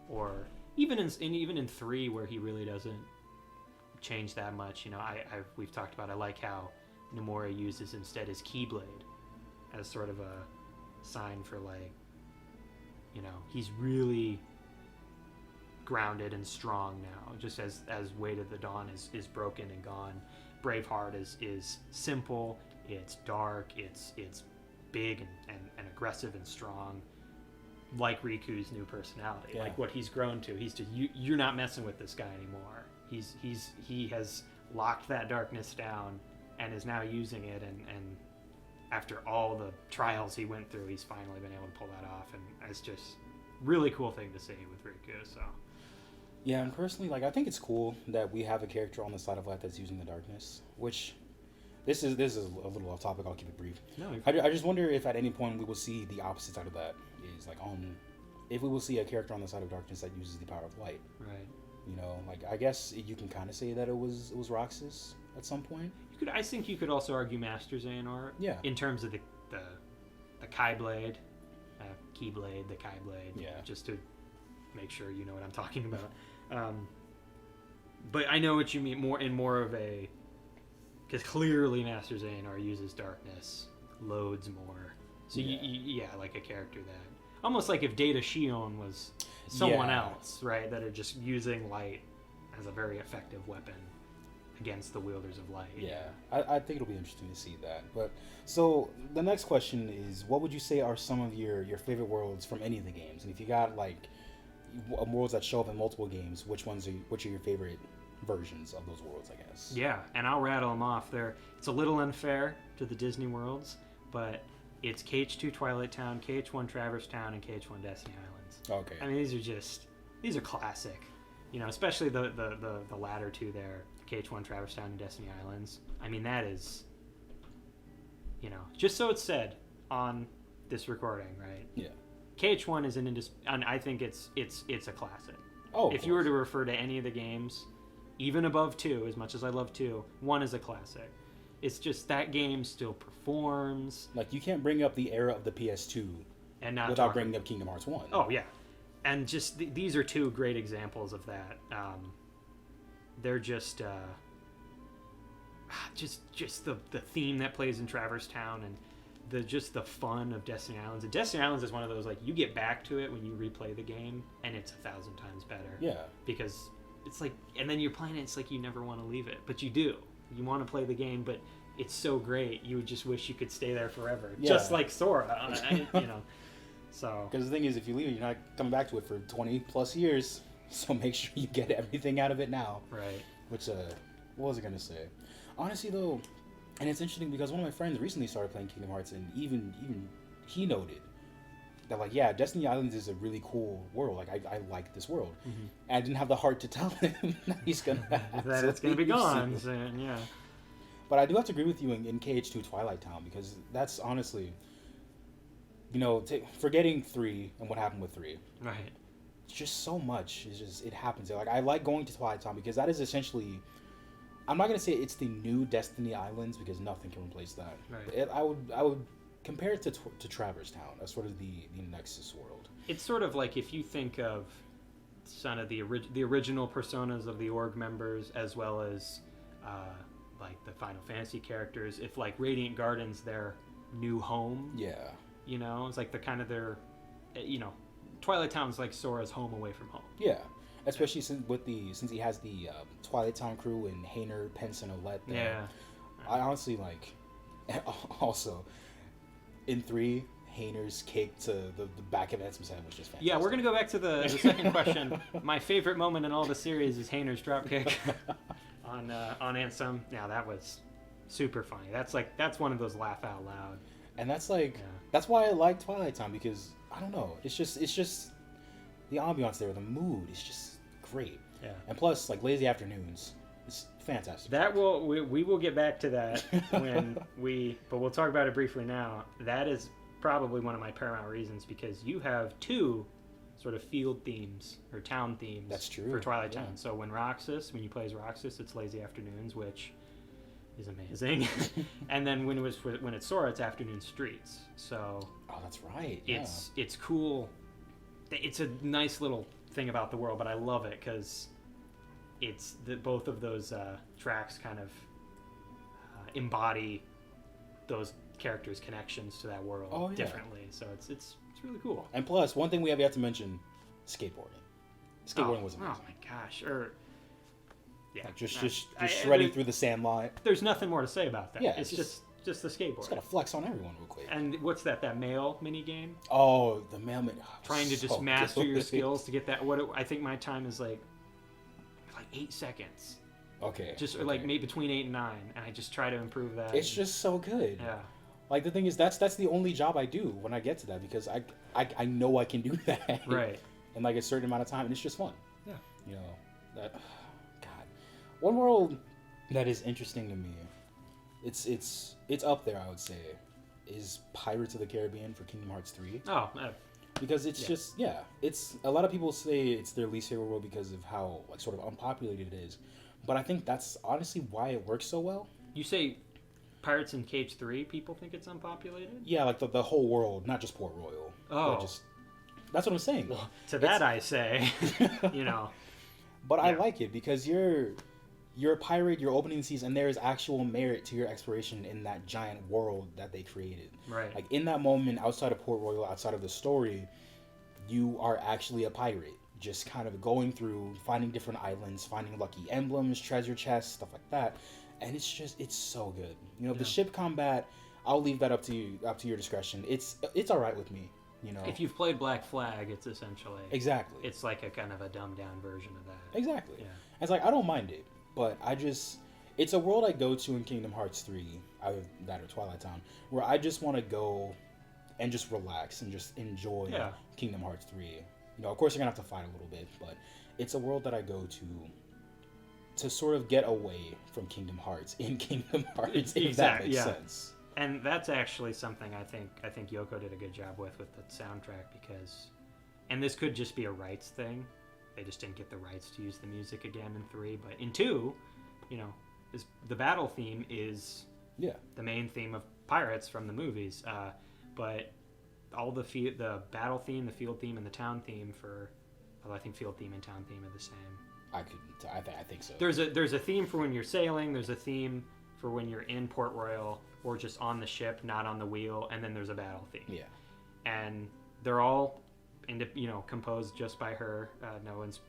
Speaker 2: Or even in 3 where he really doesn't change that much. You know, we've talked about I like how Nomura uses instead his Keyblade as sort of a sign for like, you know, he's really grounded and strong now. Just as Weight of the Dawn is broken and gone. Braveheart is simple, it's dark, it's big and aggressive and strong, like Riku's new personality.
Speaker 1: Yeah.
Speaker 2: Like what he's grown to. He's just you're not messing with this guy anymore. He has locked that darkness down and is now using it, and after all the trials he went through, he's finally been able to pull that off, and it's just really cool thing to see with Riku. So
Speaker 1: yeah, and personally, like, I think it's cool that we have a character on the side of light that's using the darkness, which this is a little off topic. I'll keep it brief.
Speaker 2: no,
Speaker 1: I just wonder if at any point we will see the opposite side of that, is like if we will see a character on the side of darkness that uses the power of light.
Speaker 2: right.
Speaker 1: You know, like, I guess you can kind of say that it was Roxas at some point.
Speaker 2: I think you could also argue Master Xehanort.
Speaker 1: Yeah.
Speaker 2: In terms of the Kai Blade, Keyblade, the Kai Blade.
Speaker 1: Yeah.
Speaker 2: Just to make sure you know what I'm talking about. But I know what you mean more of a, because clearly Master Xehanort uses darkness loads more. So
Speaker 1: Yeah.
Speaker 2: yeah, like a character that almost like if Data Shion was someone
Speaker 1: Yeah.
Speaker 2: else, right? That are just using light as a very effective weapon against the wielders of light.
Speaker 1: Yeah, I think it'll be interesting to see that. But so the next question is, what would you say are some of your favorite worlds from any of the games? And if you got like worlds that show up in multiple games, which are your favorite versions of those worlds, I guess?
Speaker 2: Yeah, and I'll rattle them off. It's a little unfair to the Disney worlds, but it's KH2 Twilight Town, KH1 Traverse Town, and KH1 Destiny Islands.
Speaker 1: Okay.
Speaker 2: I mean, these are classic. You know, especially the latter two there, KH1 Traverse Town and Destiny Islands. I mean, that is, you know, just so it's said on this recording, right?
Speaker 1: Yeah.
Speaker 2: KH1 is and I think it's a classic.
Speaker 1: Oh.
Speaker 2: If you were to refer to any of the games, even above 2, as much as I love 2, 1 is a classic. It's just that game still performs.
Speaker 1: Like, you can't bring up the era of the PS2
Speaker 2: And not
Speaker 1: without
Speaker 2: talking-
Speaker 1: bringing up Kingdom Hearts 1.
Speaker 2: Oh yeah, and just these are 2 great examples of that. They're just the theme that plays in Traverse Town and the fun of Destiny Islands. And Destiny Islands is one of those, like, you get back to it when you replay the game and it's 1,000 times better.
Speaker 1: Yeah.
Speaker 2: Because it's like, and then you're playing it, it's like you never want to leave it, but you do. You want to play the game, but it's so great you would just wish you could stay there forever.
Speaker 1: Yeah.
Speaker 2: Just like Sora, you know. So
Speaker 1: Because the thing is, if you leave it, you're not coming back to it for 20 plus years. So make sure you get everything out of it now.
Speaker 2: right.
Speaker 1: Which, what was I gonna say? Honestly, though, and it's interesting because one of my friends recently started playing Kingdom Hearts, and even he noted that, like, yeah, Destiny Islands is a really cool world. Like, I like this world.
Speaker 2: Mm-hmm.
Speaker 1: And I didn't have the heart to tell him that he's gonna
Speaker 2: that it's gonna be
Speaker 1: absolutely
Speaker 2: gone.
Speaker 1: use it.
Speaker 2: So, yeah.
Speaker 1: But I do have to agree with you in KH2 Twilight Town, because that's honestly, you know, forgetting 3 and what happened with 3.
Speaker 2: Right.
Speaker 1: Just so much it happens. Like, I like going to Twilight Town because that is essentially, I'm not gonna say it's the new Destiny Islands, because nothing can replace that.
Speaker 2: Right.
Speaker 1: I would compare it to Traverse Town as sort of the Nexus world.
Speaker 2: It's sort of like if you think of some of the original personas of the org members, as well as like the Final Fantasy characters. If like Radiant Garden's their new home,
Speaker 1: Yeah.
Speaker 2: you know, it's like the kind of their, you know, Twilight Town's like Sora's home away from home.
Speaker 1: Yeah. Especially since he has the Twilight Town crew and Hayner, Pence, and Olette there.
Speaker 2: Yeah.
Speaker 1: I honestly like. Also, in 3, Hayner's cake to the back of Ansem's head was just fantastic.
Speaker 2: Yeah, we're gonna go back to the second question. My favorite moment in all the series is Hayner's dropkick on Ansem. Now that was super funny. That's one of those laugh out loud.
Speaker 1: And that's that's why I like Twilight Town, because I don't know, it's just the ambiance there, the mood is just great.
Speaker 2: Yeah.
Speaker 1: And plus, like, lazy afternoons, it's fantastic.
Speaker 2: That we will get back to that but we'll talk about it briefly now. That is probably one of my paramount reasons, because you have 2 sort of field themes or town themes.
Speaker 1: That's true.
Speaker 2: For Twilight Town.
Speaker 1: Yeah.
Speaker 2: So when you play as Roxas, it's lazy afternoons, which is amazing. And then when it's Sora, it's afternoon streets. So
Speaker 1: oh, that's right. Yeah.
Speaker 2: It's cool. It's a nice little thing about the world, but I love it because it's both of those tracks kind of embody those characters' connections to that world differently. So it's really cool.
Speaker 1: And plus, one thing we have yet to mention: skateboarding. Skateboarding was amazing.
Speaker 2: Oh my gosh! Yeah,
Speaker 1: like just shredding through the sand line.
Speaker 2: There's nothing more to say about that.
Speaker 1: Yeah,
Speaker 2: it's just the skateboard.
Speaker 1: Just gotta flex on everyone real quick.
Speaker 2: And what's that mail mini game?
Speaker 1: Oh, the mailman. Oh,
Speaker 2: trying to just master your skills to get that. I think my time is like 8 seconds.
Speaker 1: Okay.
Speaker 2: Just like maybe between 8 and 9, and I just try to improve that.
Speaker 1: It's just so good.
Speaker 2: Yeah.
Speaker 1: Like, the thing is, that's the only job I do when I get to that, because I know I can do that.
Speaker 2: Right.
Speaker 1: In like a certain amount of time, and it's just fun.
Speaker 2: Yeah.
Speaker 1: You know, that God. One world that is interesting to me, it's up there, I would say, is Pirates of the Caribbean for Kingdom Hearts 3.
Speaker 2: Oh,
Speaker 1: because it's it's a lot of people say it's their least favorite world because of how like sort of unpopulated it is, but I think that's honestly why it works so well.
Speaker 2: You say Pirates in Cage 3, people think it's unpopulated?
Speaker 1: Yeah, like the whole world, not just Port Royal.
Speaker 2: Oh.
Speaker 1: That's what I'm saying.
Speaker 2: Well, to that I say, you know.
Speaker 1: But I like it because you're a pirate, you're opening the seas, and there's actual merit to your exploration in that giant world that they created.
Speaker 2: Right.
Speaker 1: Like, in that moment, outside of Port Royal, outside of the story, you are actually a pirate. Just kind of going through, finding different islands, finding lucky emblems, treasure chests, stuff like that. And it's so good. You know, the ship combat, I'll leave that up to your discretion. It's all right with me. You know,
Speaker 2: if you've played Black Flag, it's essentially
Speaker 1: exactly.
Speaker 2: It's like a kind of a dumbed down version of that.
Speaker 1: Exactly.
Speaker 2: Yeah.
Speaker 1: It's like I don't mind it, but it's a world I go to in Kingdom Hearts 3, either that or Twilight Town, where I just want to go and just relax and just enjoy Kingdom Hearts 3. You know, of course you're gonna have to fight a little bit, but it's a world that I go to sort of get away from Kingdom Hearts in Kingdom Hearts, if that makes sense.
Speaker 2: And that's actually something I think Yoko did a good job with the soundtrack, because, and this could just be a rights thing. They just didn't get the rights to use the music again in 3, but in 2, you know, the battle theme is the main theme of Pirates from the movies. But all the battle theme, the field theme, and the town theme I think field theme and town theme are the same.
Speaker 1: I think so.
Speaker 2: There's a theme for when you're sailing. There's a theme for when you're in Port Royal or just on the ship, not on the wheel, and then there's a battle theme.
Speaker 1: Yeah.
Speaker 2: And they're all, composed just by her.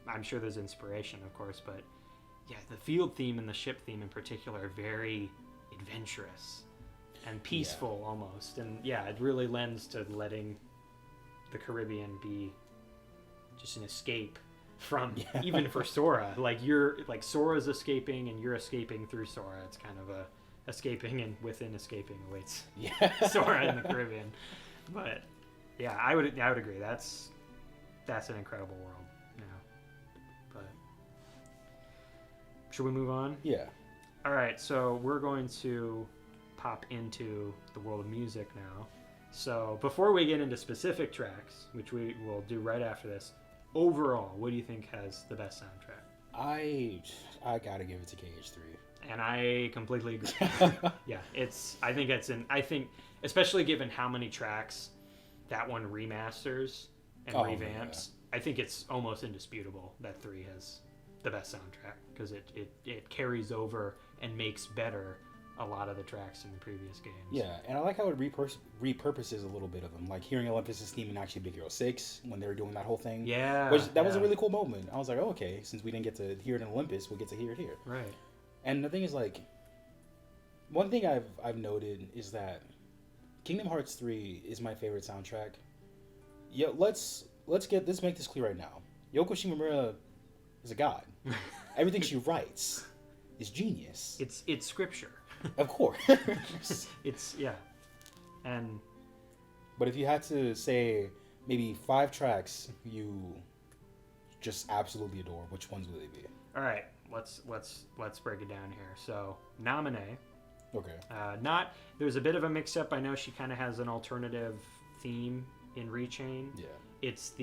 Speaker 2: I'm sure there's inspiration, of course, but yeah, the field theme and the ship theme in particular are very adventurous and peaceful almost. And yeah, it really lends to letting the Caribbean be just an escape from even for Sora. Like Sora's escaping and you're escaping through Sora. It's kind of a escaping and within escaping awaits Sora in the Caribbean. But yeah, I would agree. That's an incredible world. Yeah. But should we move on?
Speaker 1: Yeah.
Speaker 2: All right. So we're going to pop into the world of music now. So before we get into specific tracks, which we will do right after this, overall, what do you think has the best soundtrack?
Speaker 1: I gotta give it to KH3.
Speaker 2: And I completely agree. Yeah, I think especially given how many tracks that one remasters and revamps, I think it's almost indisputable that 3 has the best soundtrack, because it carries over and makes better a lot of the tracks in the previous games.
Speaker 1: Yeah, and I like how it repurposes a little bit of them. Like hearing Olympus's theme in actually Big Hero 6 when they were doing that whole thing.
Speaker 2: Yeah.
Speaker 1: That was a really cool moment. I was like, oh, okay, since we didn't get to hear it in Olympus, we'll get to hear it here.
Speaker 2: Right.
Speaker 1: And the thing is, like, one thing I've noted is that Kingdom Hearts 3 is my favorite soundtrack. Yeah, let's make this clear right now. Yoko Shimomura is a god. Everything she writes is genius.
Speaker 2: It's scripture.
Speaker 1: Of course.
Speaker 2: It's and
Speaker 1: but if you had to say maybe 5 tracks you just absolutely adore, which ones would they be?
Speaker 2: all right. Let's break it down here. So Naminé.
Speaker 1: Okay.
Speaker 2: There's a bit of a mix-up. I know she kind of has an alternative theme in Rechain.
Speaker 1: Yeah.
Speaker 2: It's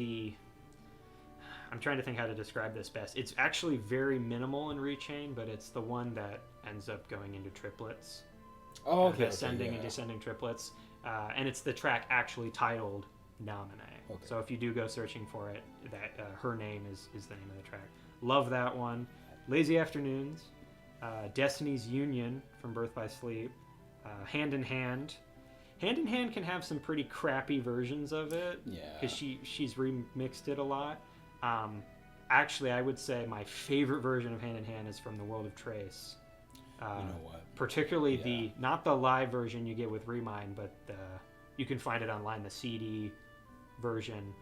Speaker 2: I'm trying to think how to describe this best. It's actually very minimal in Rechain, but it's the one that ends up going into triplets.
Speaker 1: Oh, okay.
Speaker 2: Ascending
Speaker 1: yeah.
Speaker 2: and descending triplets. And it's the track actually titled Naminé.
Speaker 1: Okay.
Speaker 2: So if you do go searching for it, that her name is the name of the track. Love that one. Lazy Afternoons. Destiny's Union from Birth by Sleep. Hand in Hand. Hand in Hand can have some pretty crappy versions of it.
Speaker 1: Yeah.
Speaker 2: Because she's remixed it a lot. Actually, I would say my favorite version of Hand in Hand is from the World of Trace.
Speaker 1: You know what?
Speaker 2: Particularly not the live version you get with Remind, but you can find it online. The CD version,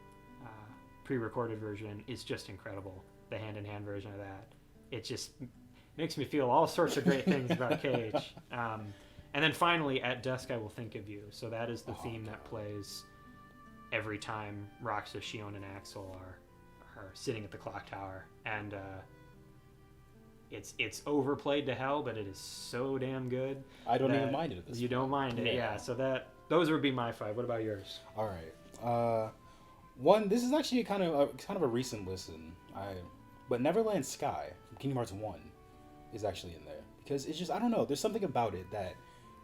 Speaker 2: pre-recorded version, is just incredible. The Hand in Hand version of that. It just makes me feel all sorts of great things about Cage. And then finally, At Dusk I Will Think of You. So that is the theme that plays every time Roxas, Shion, and Axel are sitting at the clock tower. And it's overplayed to hell, but it is so damn good.
Speaker 1: I don't even mind it at this
Speaker 2: You
Speaker 1: point.
Speaker 2: don't mind it, yeah. So those would be my 5. What about yours?
Speaker 1: All right. One. This is actually kind of a recent listen. But Neverland Sky from Kingdom Hearts 1 is actually in there because it's just, I don't know. There's something about it that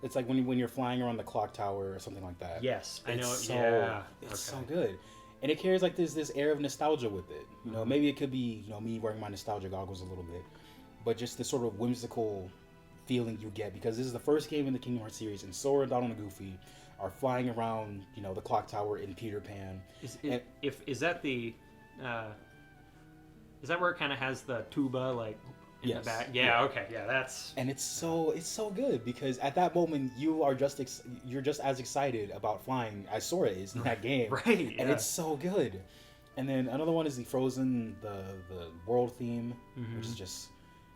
Speaker 1: it's like when you're flying around the clock tower or something like that.
Speaker 2: Yes, I know.
Speaker 1: It's so good. And it carries like this air of nostalgia with it. You know, maybe it could be, me wearing my nostalgia goggles a little bit, but just the sort of whimsical feeling you get because this is the first game in the Kingdom Hearts series, and Sora, Donald, and Goofy are flying around, the clock tower in Peter Pan.
Speaker 2: Is that where it kind of has the tuba like in the back? Yeah. Okay. Yeah. That's.
Speaker 1: And it's so good because at that moment you're just as excited about flying as Sora is in that game.
Speaker 2: Right.
Speaker 1: And it's so good. And then another one is the Frozen, the world theme, which is just,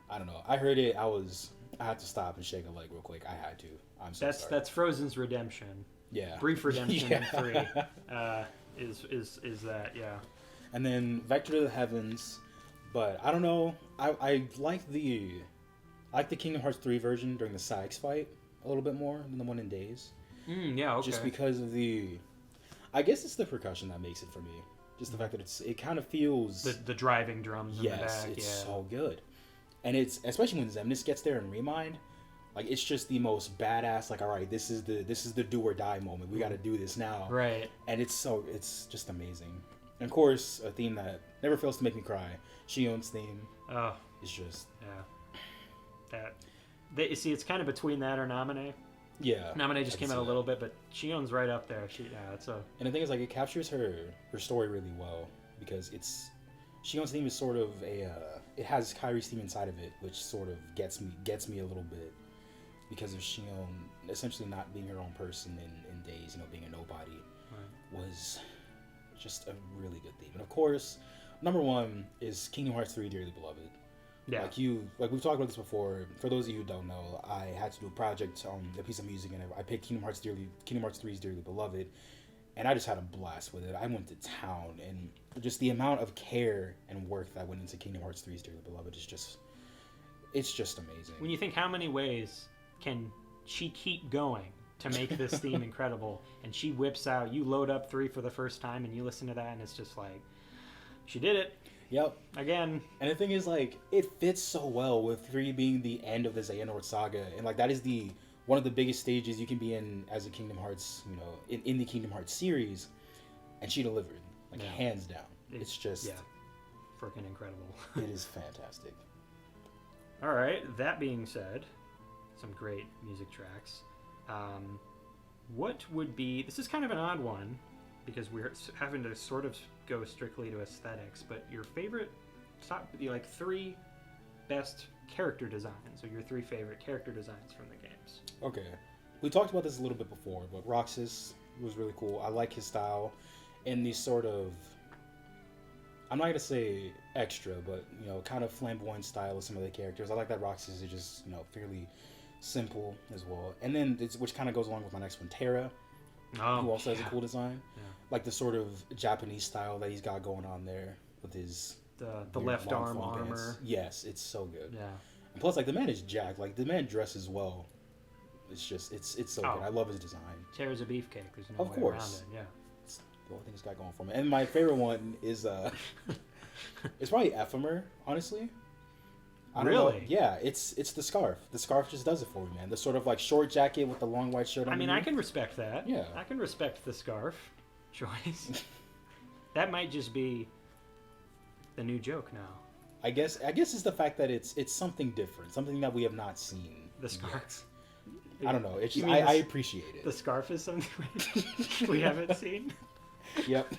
Speaker 1: I don't know. I heard it. I had to stop and shake a leg real quick. I had to. I'm so sorry.
Speaker 2: That's Frozen's redemption.
Speaker 1: Yeah.
Speaker 2: Brief redemption in 3. Is that, yeah.
Speaker 1: And then Vector to the Heavens, but I don't know. I like the Kingdom Hearts 3 version during the Saix fight a little bit more than the one in Days.
Speaker 2: Yeah, okay.
Speaker 1: Just because of I guess it's the percussion that makes it for me. Just the fact that it kind of feels
Speaker 2: the driving drums in the back.
Speaker 1: Yes, it's so good. And it's especially when Xemnas gets there and Remind, like it's just the most badass. Like, all right, this is the do or die moment. We got to do this now.
Speaker 2: Right.
Speaker 1: And it's just amazing. And of course, a theme that never fails to make me cry. Shion's theme.
Speaker 2: Oh,
Speaker 1: it's just
Speaker 2: you see, it's kind of between that or Naminé.
Speaker 1: Yeah.
Speaker 2: Naminé just came out a little bit, but Shion's right up there.
Speaker 1: And the thing is, like, it captures her story really well because Shion's theme is sort of it has Kairi's theme inside of it, which sort of gets me a little bit because of Shion essentially not being her own person in Days, being a nobody, was just a really good theme. And of course, number 1 is Kingdom Hearts 3 Dearly Beloved.
Speaker 2: Yeah.
Speaker 1: Like we've talked about this before. For those of you who don't know, I had to do a project on a piece of music, and I picked Kingdom Hearts 3's Dearly Beloved, and I just had a blast with it. I went to town, and just the amount of care and work that went into Kingdom Hearts 3's Dearly Beloved is just amazing.
Speaker 2: When you think how many ways can she keep going to make this theme incredible, and she whips out, you load up 3 for the first time, and you listen to that, and it's just like, she did it.
Speaker 1: Yep.
Speaker 2: Again.
Speaker 1: And the thing is, like, it fits so well with 3 being the end of the Xehanort saga, and like that is one of the biggest stages you can be in as a Kingdom Hearts, in the Kingdom Hearts series, and she delivered, hands down. It's just
Speaker 2: freaking incredible.
Speaker 1: It is fantastic.
Speaker 2: All right. That being said, some great music tracks. What would be... This is kind of an odd one, because we're having to sort of go strictly to aesthetics, but your favorite... like 3 best character designs, or your 3 favorite character designs from the games.
Speaker 1: Okay. We talked about this a little bit before, but Roxas was really cool. I like his style and these sort of... I'm not going to say extra, but, kind of flamboyant style of some of the characters. I like that Roxas is just, fairly simple as well. And then, which kind of goes along with my next one, Terra, who also has a cool design. Yeah. Like the sort of Japanese style that he's got going on there with his...
Speaker 2: The left arm armor.
Speaker 1: Pants. Yes, it's so good.
Speaker 2: Yeah.
Speaker 1: And plus, like, the man is jacked. Like, the man dresses well. It's just, it's so good. I love his design.
Speaker 2: Terra's a beefcake. There's no way around it. Yeah.
Speaker 1: It's the only thing he's got going for me. And my favorite one is, it's probably Ephemer, honestly. I don't know. Yeah, it's the scarf. The scarf just does it for me, man. The sort of, like, short jacket with the long white shirt on.
Speaker 2: I mean, I can respect that.
Speaker 1: Yeah.
Speaker 2: I can respect the scarf choice. That might just be the new joke now.
Speaker 1: I guess it's the fact that it's something different, something that we have not seen.
Speaker 2: The scarf.
Speaker 1: I don't know. It's just, I appreciate it.
Speaker 2: The scarf is something we haven't seen.
Speaker 1: Yep.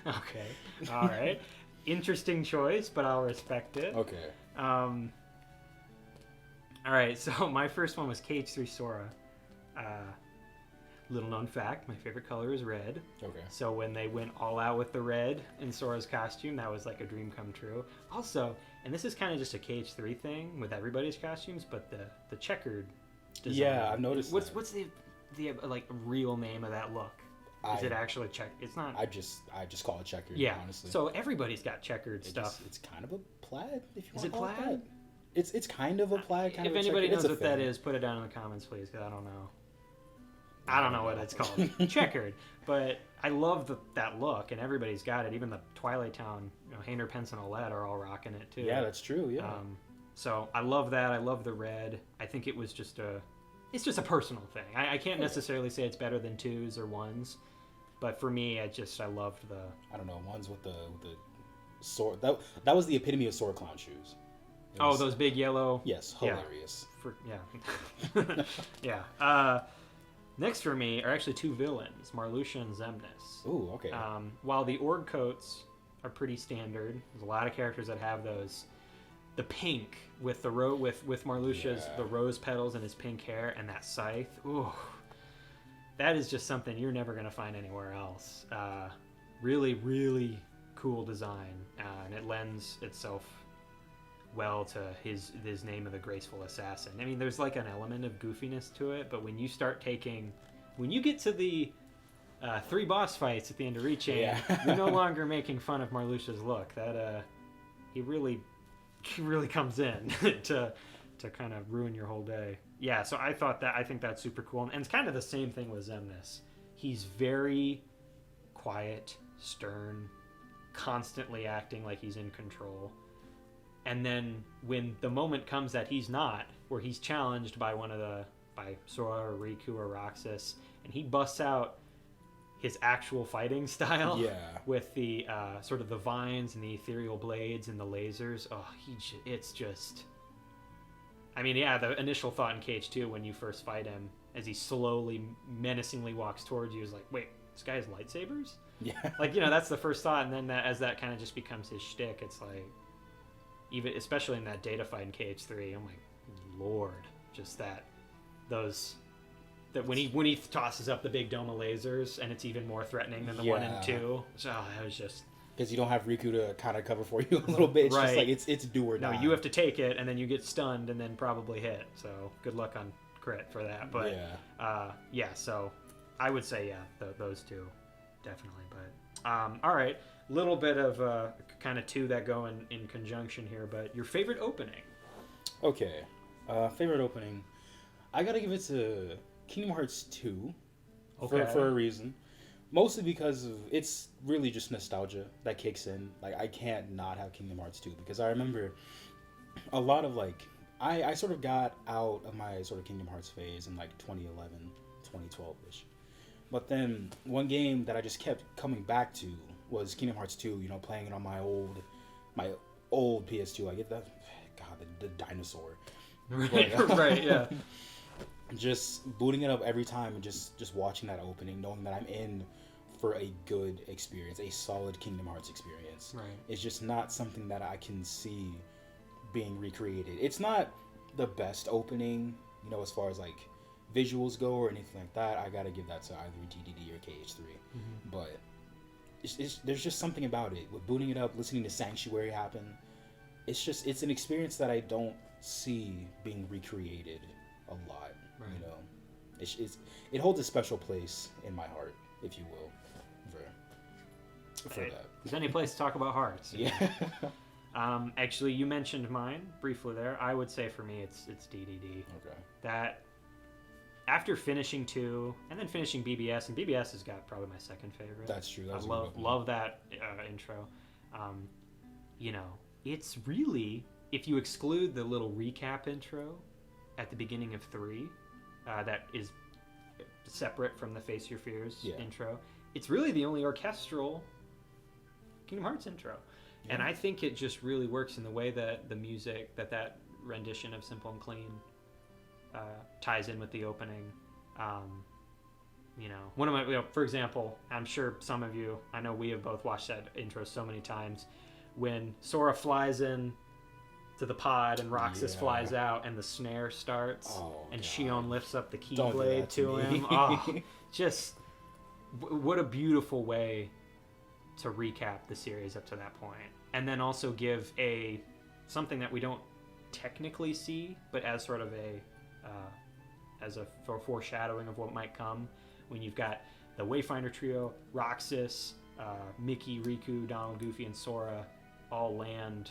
Speaker 2: Okay. All right. Interesting choice, but I'll respect it.
Speaker 1: Okay.
Speaker 2: All right. So my first one was KH3 Sora. Little known fact, my favorite color is red. Okay. So when they went all out with the red in Sora's costume, that was like a dream come true. Also, and this is kind of just a KH3 thing with everybody's costumes, but the checkered design.
Speaker 1: Yeah, I've noticed.
Speaker 2: What's the like real name of that look? Is it actually check? It's not.
Speaker 1: I just call it checkered.
Speaker 2: Yeah.
Speaker 1: Honestly.
Speaker 2: So everybody's got checkered stuff.
Speaker 1: It's kind of a plaid. If you
Speaker 2: is it plaid?
Speaker 1: It's kind of a plaid. Kind
Speaker 2: if
Speaker 1: of
Speaker 2: anybody knows what that is, put it down in the comments, please, because I don't know. I don't know what it's called. Checkered. But I love that look, and everybody's got it. Even the Twilight Town, Hayner, Pence, and Olette are all rocking it, too.
Speaker 1: Yeah, that's true, yeah.
Speaker 2: So I love that. I love the red. I think it was just it's just a personal thing. I can't necessarily say it's better than 2s or 1s, but for me, I loved the...
Speaker 1: I don't know, 1s with the sword. That was the epitome of sword clown shoes.
Speaker 2: Those big yellow...
Speaker 1: Yes, hilarious.
Speaker 2: Yeah. Yeah. Next for me are actually 2 villains, Marluxia and Xemnas.
Speaker 1: Ooh, okay.
Speaker 2: While the org coats are pretty standard, there's a lot of characters that have those. The pink with the with Marluxia's the rose petals and his pink hair and that scythe. Ooh, that is just something you're never gonna find anywhere else. Really, really cool design, and it lends itself well to his name of the Graceful Assassin. I mean, there's like an element of goofiness to it, but when you get to the 3 boss fights at the end of Rechain, you're no longer making fun of Marluxia's look. That he really comes in to kind of ruin your whole day. Yeah, so I think that's super cool, and it's kind of the same thing with Xemnas. He's very quiet, stern, constantly acting like he's in control. And then when the moment comes that he's not, where he's challenged by by Sora or Riku or Roxas, and he busts out his actual fighting style with the sort of the vines and the ethereal blades and the lasers. Oh, it's just... I mean, yeah, the initial thought in KH2 when you first fight him, as he slowly, menacingly walks towards you, is like, wait, this guy has lightsabers?
Speaker 1: Yeah.
Speaker 2: Like, that's the first thought, and then as that kind of just becomes his shtick, it's like... Even especially in that data fight in KH3, oh my lord, just that when he tosses up the big dome of lasers, and it's even more threatening than the 1 and 2. So that was just
Speaker 1: because you don't have Riku to kind of cover for you a little bit. It's just like it's do or die.
Speaker 2: No, you have to take it, and then you get stunned, and then probably hit. So good luck on crit for that. But so I would say those 2 definitely. But all right. Little bit of kind of 2 that go in conjunction here, but your favorite opening?
Speaker 1: Okay, favorite opening. I gotta give it to Kingdom Hearts 2 for a reason. Mostly because it's really just nostalgia that kicks in. Like, I can't not have Kingdom Hearts 2 because I remember a lot of I sort of got out of my sort of Kingdom Hearts phase in 2011, 2012-ish. But then one game that I just kept coming back to was Kingdom Hearts 2, playing it on my old PS2. God, the dinosaur.
Speaker 2: Right,
Speaker 1: But,
Speaker 2: right, yeah.
Speaker 1: just booting it up every time and just watching that opening, knowing that I'm in for a good experience, a solid Kingdom Hearts experience.
Speaker 2: Right.
Speaker 1: It's just not something that I can see being recreated. It's not the best opening, you know, as far as like visuals go or anything like that. I gotta give that to either DDD or KH3. But there's just something about it. With booting it up, listening to Sanctuary happen, it's an experience that I don't see being recreated a lot.
Speaker 2: Right.
Speaker 1: You know, it holds a special place in my heart, if you will, for that.
Speaker 2: There's any place to talk about hearts.
Speaker 1: Yeah.
Speaker 2: Actually, you mentioned mine briefly there. I would say for me, it's DDD.
Speaker 1: Okay.
Speaker 2: That after finishing 2 and then finishing BBS, and BBS has got probably my second favorite.
Speaker 1: That's true.
Speaker 2: I love that intro. You know, it's really, if you exclude the little recap intro at the beginning of 3, that is separate from the Face Your Fears intro, it's really the only orchestral Kingdom Hearts intro. Yeah. And I think it just really works in the way that the music, that rendition of Simple and Clean ties in with the opening. You know, one of my, you know, for example, I'm sure some of you, I know we have both watched that intro so many times, when Sora flies in to the pod and Roxas flies out and the snare starts and Shion lifts up the keyblade to him. Oh, just what a beautiful way to recap the series up to that point, and then also give something that we don't technically see, but as sort of as a foreshadowing of what might come, when you've got the Wayfinder trio, Roxas, Mickey, Riku, Donald, Goofy, and Sora all land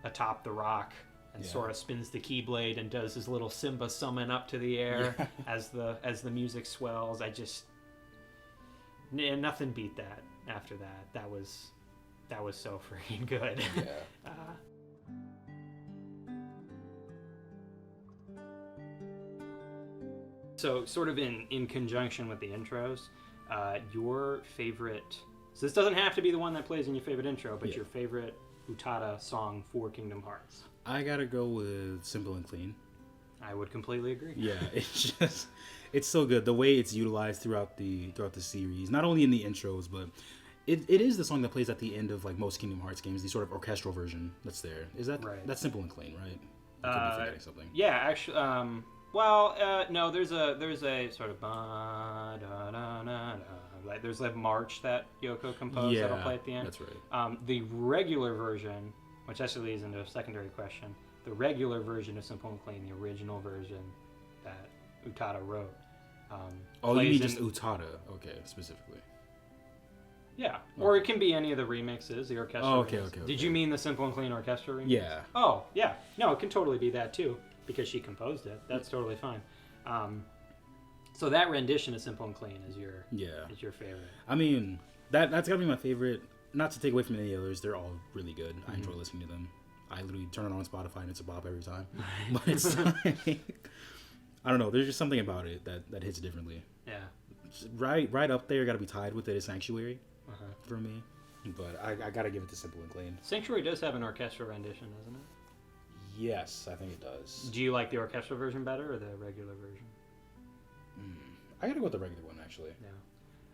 Speaker 2: atop the rock, and Sora spins the Keyblade and does his little Simba summon up to the air as the music swells. Nothing beat that. After that, that was so freaking good. Yeah. So sort of in conjunction with the intros, your favorite, so this doesn't have to be the one that plays in your favorite intro, but your favorite Utada song for Kingdom Hearts.
Speaker 1: I gotta go with Simple and Clean.
Speaker 2: I would completely agree.
Speaker 1: Yeah, it's so good. The way it's utilized throughout the series, not only in the intros, but it is the song that plays at the end of like most Kingdom Hearts games, the sort of orchestral version that's there. Is that right? That's Simple and Clean, right? I could be forgetting something.
Speaker 2: Yeah, actually, no, there's a sort of like there's a march that Yoko composed that'll play at the end.
Speaker 1: That's right.
Speaker 2: The regular version, which actually leads into a secondary question, the regular version of Simple and Clean, the original version that Utada wrote.
Speaker 1: You mean just Utada? Okay, specifically.
Speaker 2: Yeah, okay. Or it can be any of the remixes, the orchestra.
Speaker 1: Oh, okay.
Speaker 2: Did you mean the Simple and Clean orchestra remix?
Speaker 1: Yeah.
Speaker 2: Oh, yeah. No, it can totally be that too, because she composed it. That's totally fine. So that rendition of Simple and Clean is your favorite.
Speaker 1: I mean, that's gotta be my favorite. Not to take away from any others, they're all really good. I enjoy listening to them. I literally turn it on Spotify and it's a bop every time. But it's like, I don't know. There's just something about it that hits differently.
Speaker 2: Yeah.
Speaker 1: Right up there. Got to be tied with it is Sanctuary for me. But I got to give it to Simple and Clean.
Speaker 2: Sanctuary does have an orchestra rendition, doesn't it?
Speaker 1: Yes, I think it does.
Speaker 2: Do you like the orchestra version better or the regular version?
Speaker 1: I got to go with the regular one, actually.
Speaker 2: Yeah.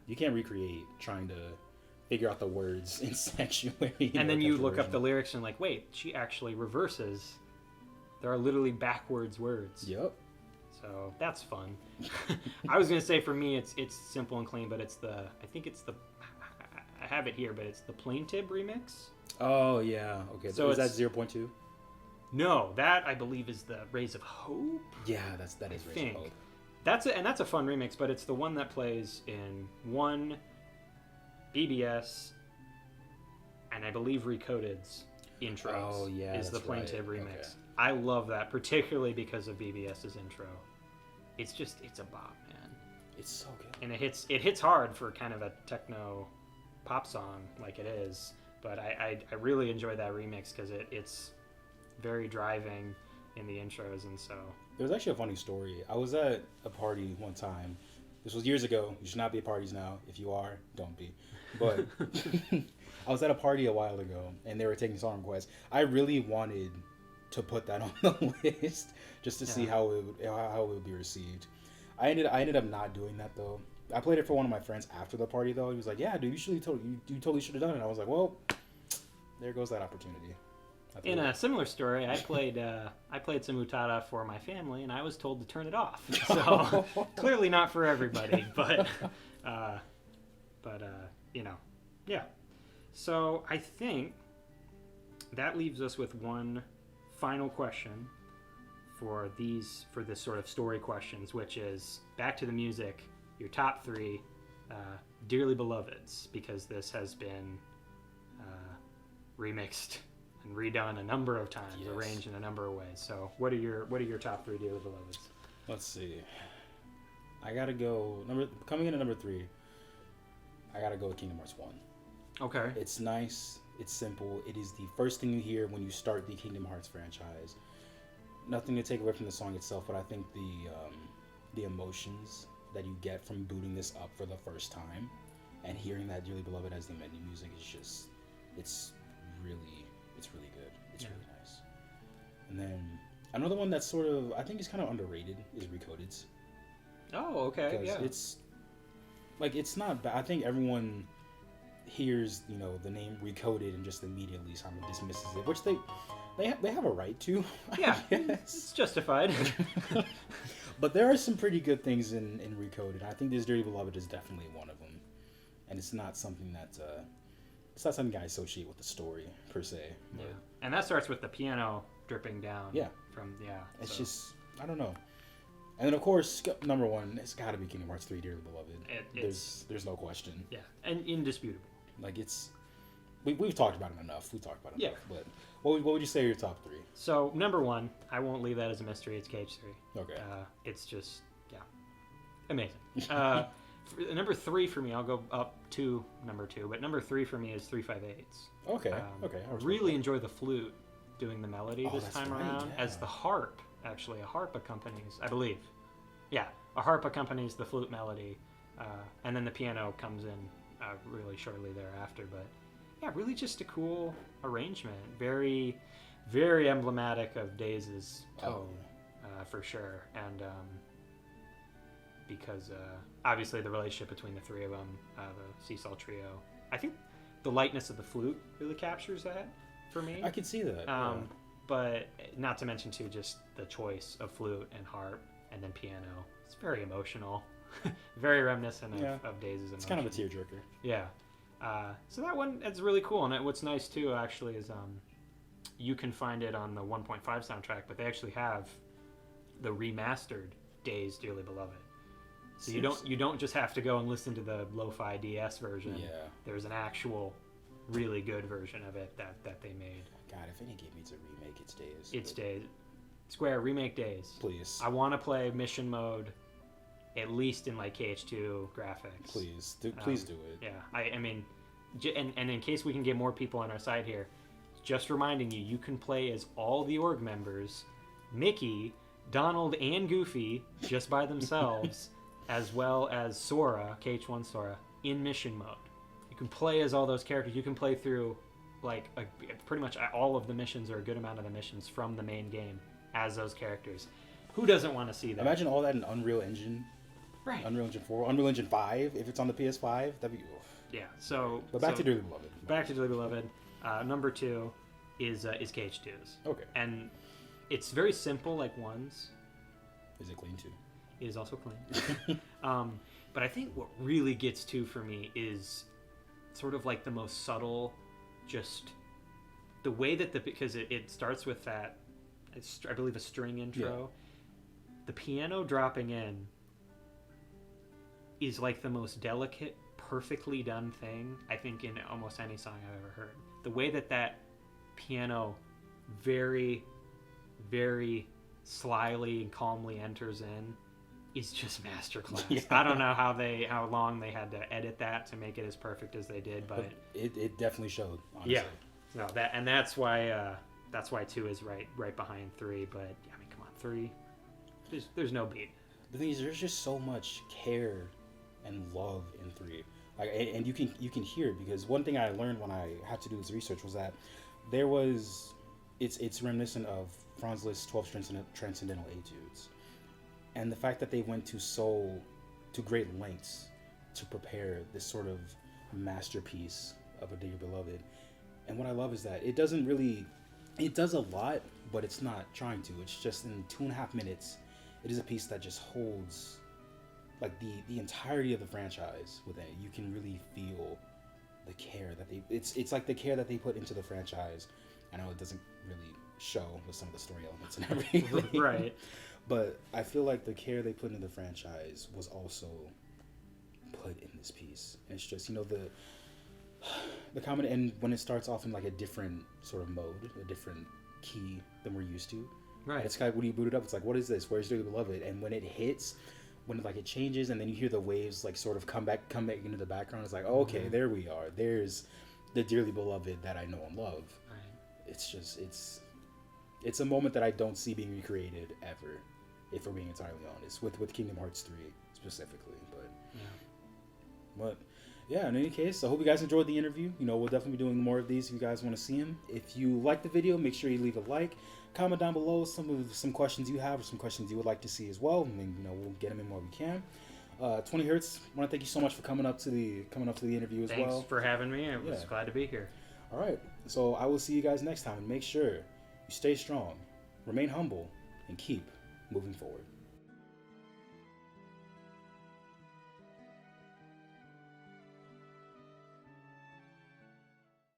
Speaker 1: You can't recreate trying to figure out the words in Sanctuary.
Speaker 2: And then you look up the lyrics and like, wait, she actually reverses. There are literally backwards words.
Speaker 1: Yep.
Speaker 2: So that's fun. I was gonna say for me it's Simple and Clean, but I have it here, but it's the Plaintib remix.
Speaker 1: Oh yeah, okay. So is that 0.2?
Speaker 2: No, that I believe is the Rays of Hope.
Speaker 1: Yeah, that is Rays of Hope.
Speaker 2: That's a fun remix, but it's the one that plays in 1 BBS, and I believe Recoded's intros is the Plaintib remix. Okay. I love that, particularly because of BBS's intro. It's a bop, man.
Speaker 1: It's so good.
Speaker 2: And it hits hard for kind of a techno pop song like it is, but I really enjoy that remix because it's very driving in the intros, and so.
Speaker 1: There was actually a funny story. I was at a party one time. This was years ago. You should not be at parties now. If you are, don't be. But I was at a party a while ago, and they were taking song requests. I really wanted to put that on the list just to see how it would be received. I ended up not doing that though. I played it for one of my friends after the party though. He was like, "Yeah, dude, you totally should have done it." I was like, "Well, there goes that opportunity."
Speaker 2: In a similar story, I played some Utada for my family, and I was told to turn it off. So clearly not for everybody, but you know, yeah. So I think that leaves us with one final question for this sort of story questions, which is back to the music. Your top 3 dearly beloveds, because this has been remixed and redone a number of times, arranged in a number of ways. So what are your top 3 dearly beloveds?
Speaker 1: Let's see. I gotta go coming in at number 3. I gotta go with Kingdom Hearts 1. Okay. It's nice. It's simple. It is the first thing you hear when you start the Kingdom Hearts franchise. Nothing to take away from the song itself, but I think the emotions that you get from booting this up for the first time and hearing that Dearly Beloved as the menu music is just, it's really good. It's really nice. And then another one that's sort of, I think is kind of underrated is Recoded's.
Speaker 2: Oh, okay, yeah.
Speaker 1: It's like, it's not bad. I think everyone hears, the name Recoded and just immediately kind of dismisses it, which they have a right to.
Speaker 2: Yeah, it's justified.
Speaker 1: But there are some pretty good things in Recoded. I think this Dearly Beloved is definitely one of them, and it's not something that I associate with the story per se.
Speaker 2: Yeah, and that starts with the piano dripping down. Yeah,
Speaker 1: It's just, I don't know. And then of course number 1, it's got to be Kingdom Hearts 3 Dearly Beloved. There's no question.
Speaker 2: Yeah, and indisputable.
Speaker 1: Like we've talked about it enough. But what would you say are your top 3?
Speaker 2: So number 1, I won't leave that as a mystery. It's KH3.
Speaker 1: Okay.
Speaker 2: It's just amazing. Number 3 for me, I'll go up to number 2, but number 3 for me is 358's.
Speaker 1: Okay.
Speaker 2: I really enjoy the flute doing the melody this time around, as the harp. Actually, a harp accompanies, I believe. Yeah, a harp accompanies the flute melody, and then the piano comes in really shortly thereafter. But yeah, really just a cool arrangement. Very, very emblematic of Days' tone, for sure. And because obviously the relationship between the 3 of them, the Seesaw Trio, I think the lightness of the flute really captures that for me.
Speaker 1: I can see that.
Speaker 2: But not to mention too, just the choice of flute and harp and then piano. It's very emotional, very reminiscent of Days' emotions.
Speaker 1: It's kind of a tearjerker.
Speaker 2: Yeah. So that one, it's really cool. And what's nice too, actually, is you can find it on the 1.5 soundtrack, but they actually have the remastered Days Dearly Beloved. So you don't just have to go and listen to the lo-fi DS version. Yeah. There's an actual really good version of it that they made.
Speaker 1: God, if any game needs a remake, it's Days.
Speaker 2: It's Days. Square, remake Days.
Speaker 1: Please.
Speaker 2: I want to play mission mode, at least in like KH2 graphics.
Speaker 1: Please do it.
Speaker 2: Yeah, I mean, and in case we can get more people on our side here, just reminding you, you can play as all the org members, Mickey, Donald, and Goofy, just by themselves, as well as Sora, KH1 Sora, in mission mode. You can play as all those characters. You can play through pretty much all of the missions, or a good amount of the missions from the main game as those characters. Who doesn't want to see that?
Speaker 1: Imagine all that in Unreal Engine.
Speaker 2: Right.
Speaker 1: Unreal Engine 4, Unreal Engine 5, if it's on the PS5, that'd be oof.
Speaker 2: Yeah, so...
Speaker 1: But back to Dearly Beloved.
Speaker 2: Back to Dearly Beloved. Number 2 is KH2's. Okay. And it's very simple, like ones.
Speaker 1: Is it clean too?
Speaker 2: It is also clean. But I think what really gets to for me is sort of like the most subtle, just the way that because it starts with that, I believe, a string intro. Yeah. The piano dropping in is like the most delicate, perfectly done thing I think in almost any song I've ever heard. The way that piano very, very slyly and calmly enters in is just masterclass. Yeah. I don't know how long they had to edit that to make it as perfect as they did, but
Speaker 1: it definitely showed. Honestly.
Speaker 2: Yeah, no, that's why 2 is right behind 3. But I mean, come on, 3. There's no beat.
Speaker 1: The thing is, there's just so much care and love in 3. And you can hear it, because one thing I learned when I had to do this research was that there was it's reminiscent of Franz Liszt's 12 Transcendental Etudes, and the fact that they went to great lengths to prepare this sort of masterpiece of a dear beloved. And what I love is that it does a lot, but it's not trying to. It's just in 2.5 minutes, it is a piece that just holds like the entirety of the franchise within it. You can really feel the care that it's like the care that they put into the franchise. I know it doesn't really show with some of the story elements and everything.
Speaker 2: Right.
Speaker 1: But I feel like the care they put into the franchise was also put in this piece. And it's just, the common, and when it starts off in like a different sort of mode, a different key than we're used to.
Speaker 2: Right.
Speaker 1: It's kind of, when you boot it up, it's like, what is this? Where's Dearly Beloved? And when it hits, when it changes, and then you hear the waves like sort of come back into the background, it's like, oh, okay, there we are. There's the Dearly Beloved that I know and love. Right. It's just, it's a moment that I don't see being recreated ever, if we're being entirely honest, with Kingdom Hearts 3 specifically. But yeah, in any case, I hope you guys enjoyed the interview. We'll definitely be doing more of these if you guys want to see them. If you like the video, make sure you leave a like. Comment down below some questions you have, or some questions you would like to see as well. We'll get them in where we can. 20Hertz, I want to thank you so much for coming up to the interview as well.
Speaker 2: Thanks for having me. I was glad to be here.
Speaker 1: All right, so I will see you guys next time, and make sure you stay strong, remain humble, and keep moving forward.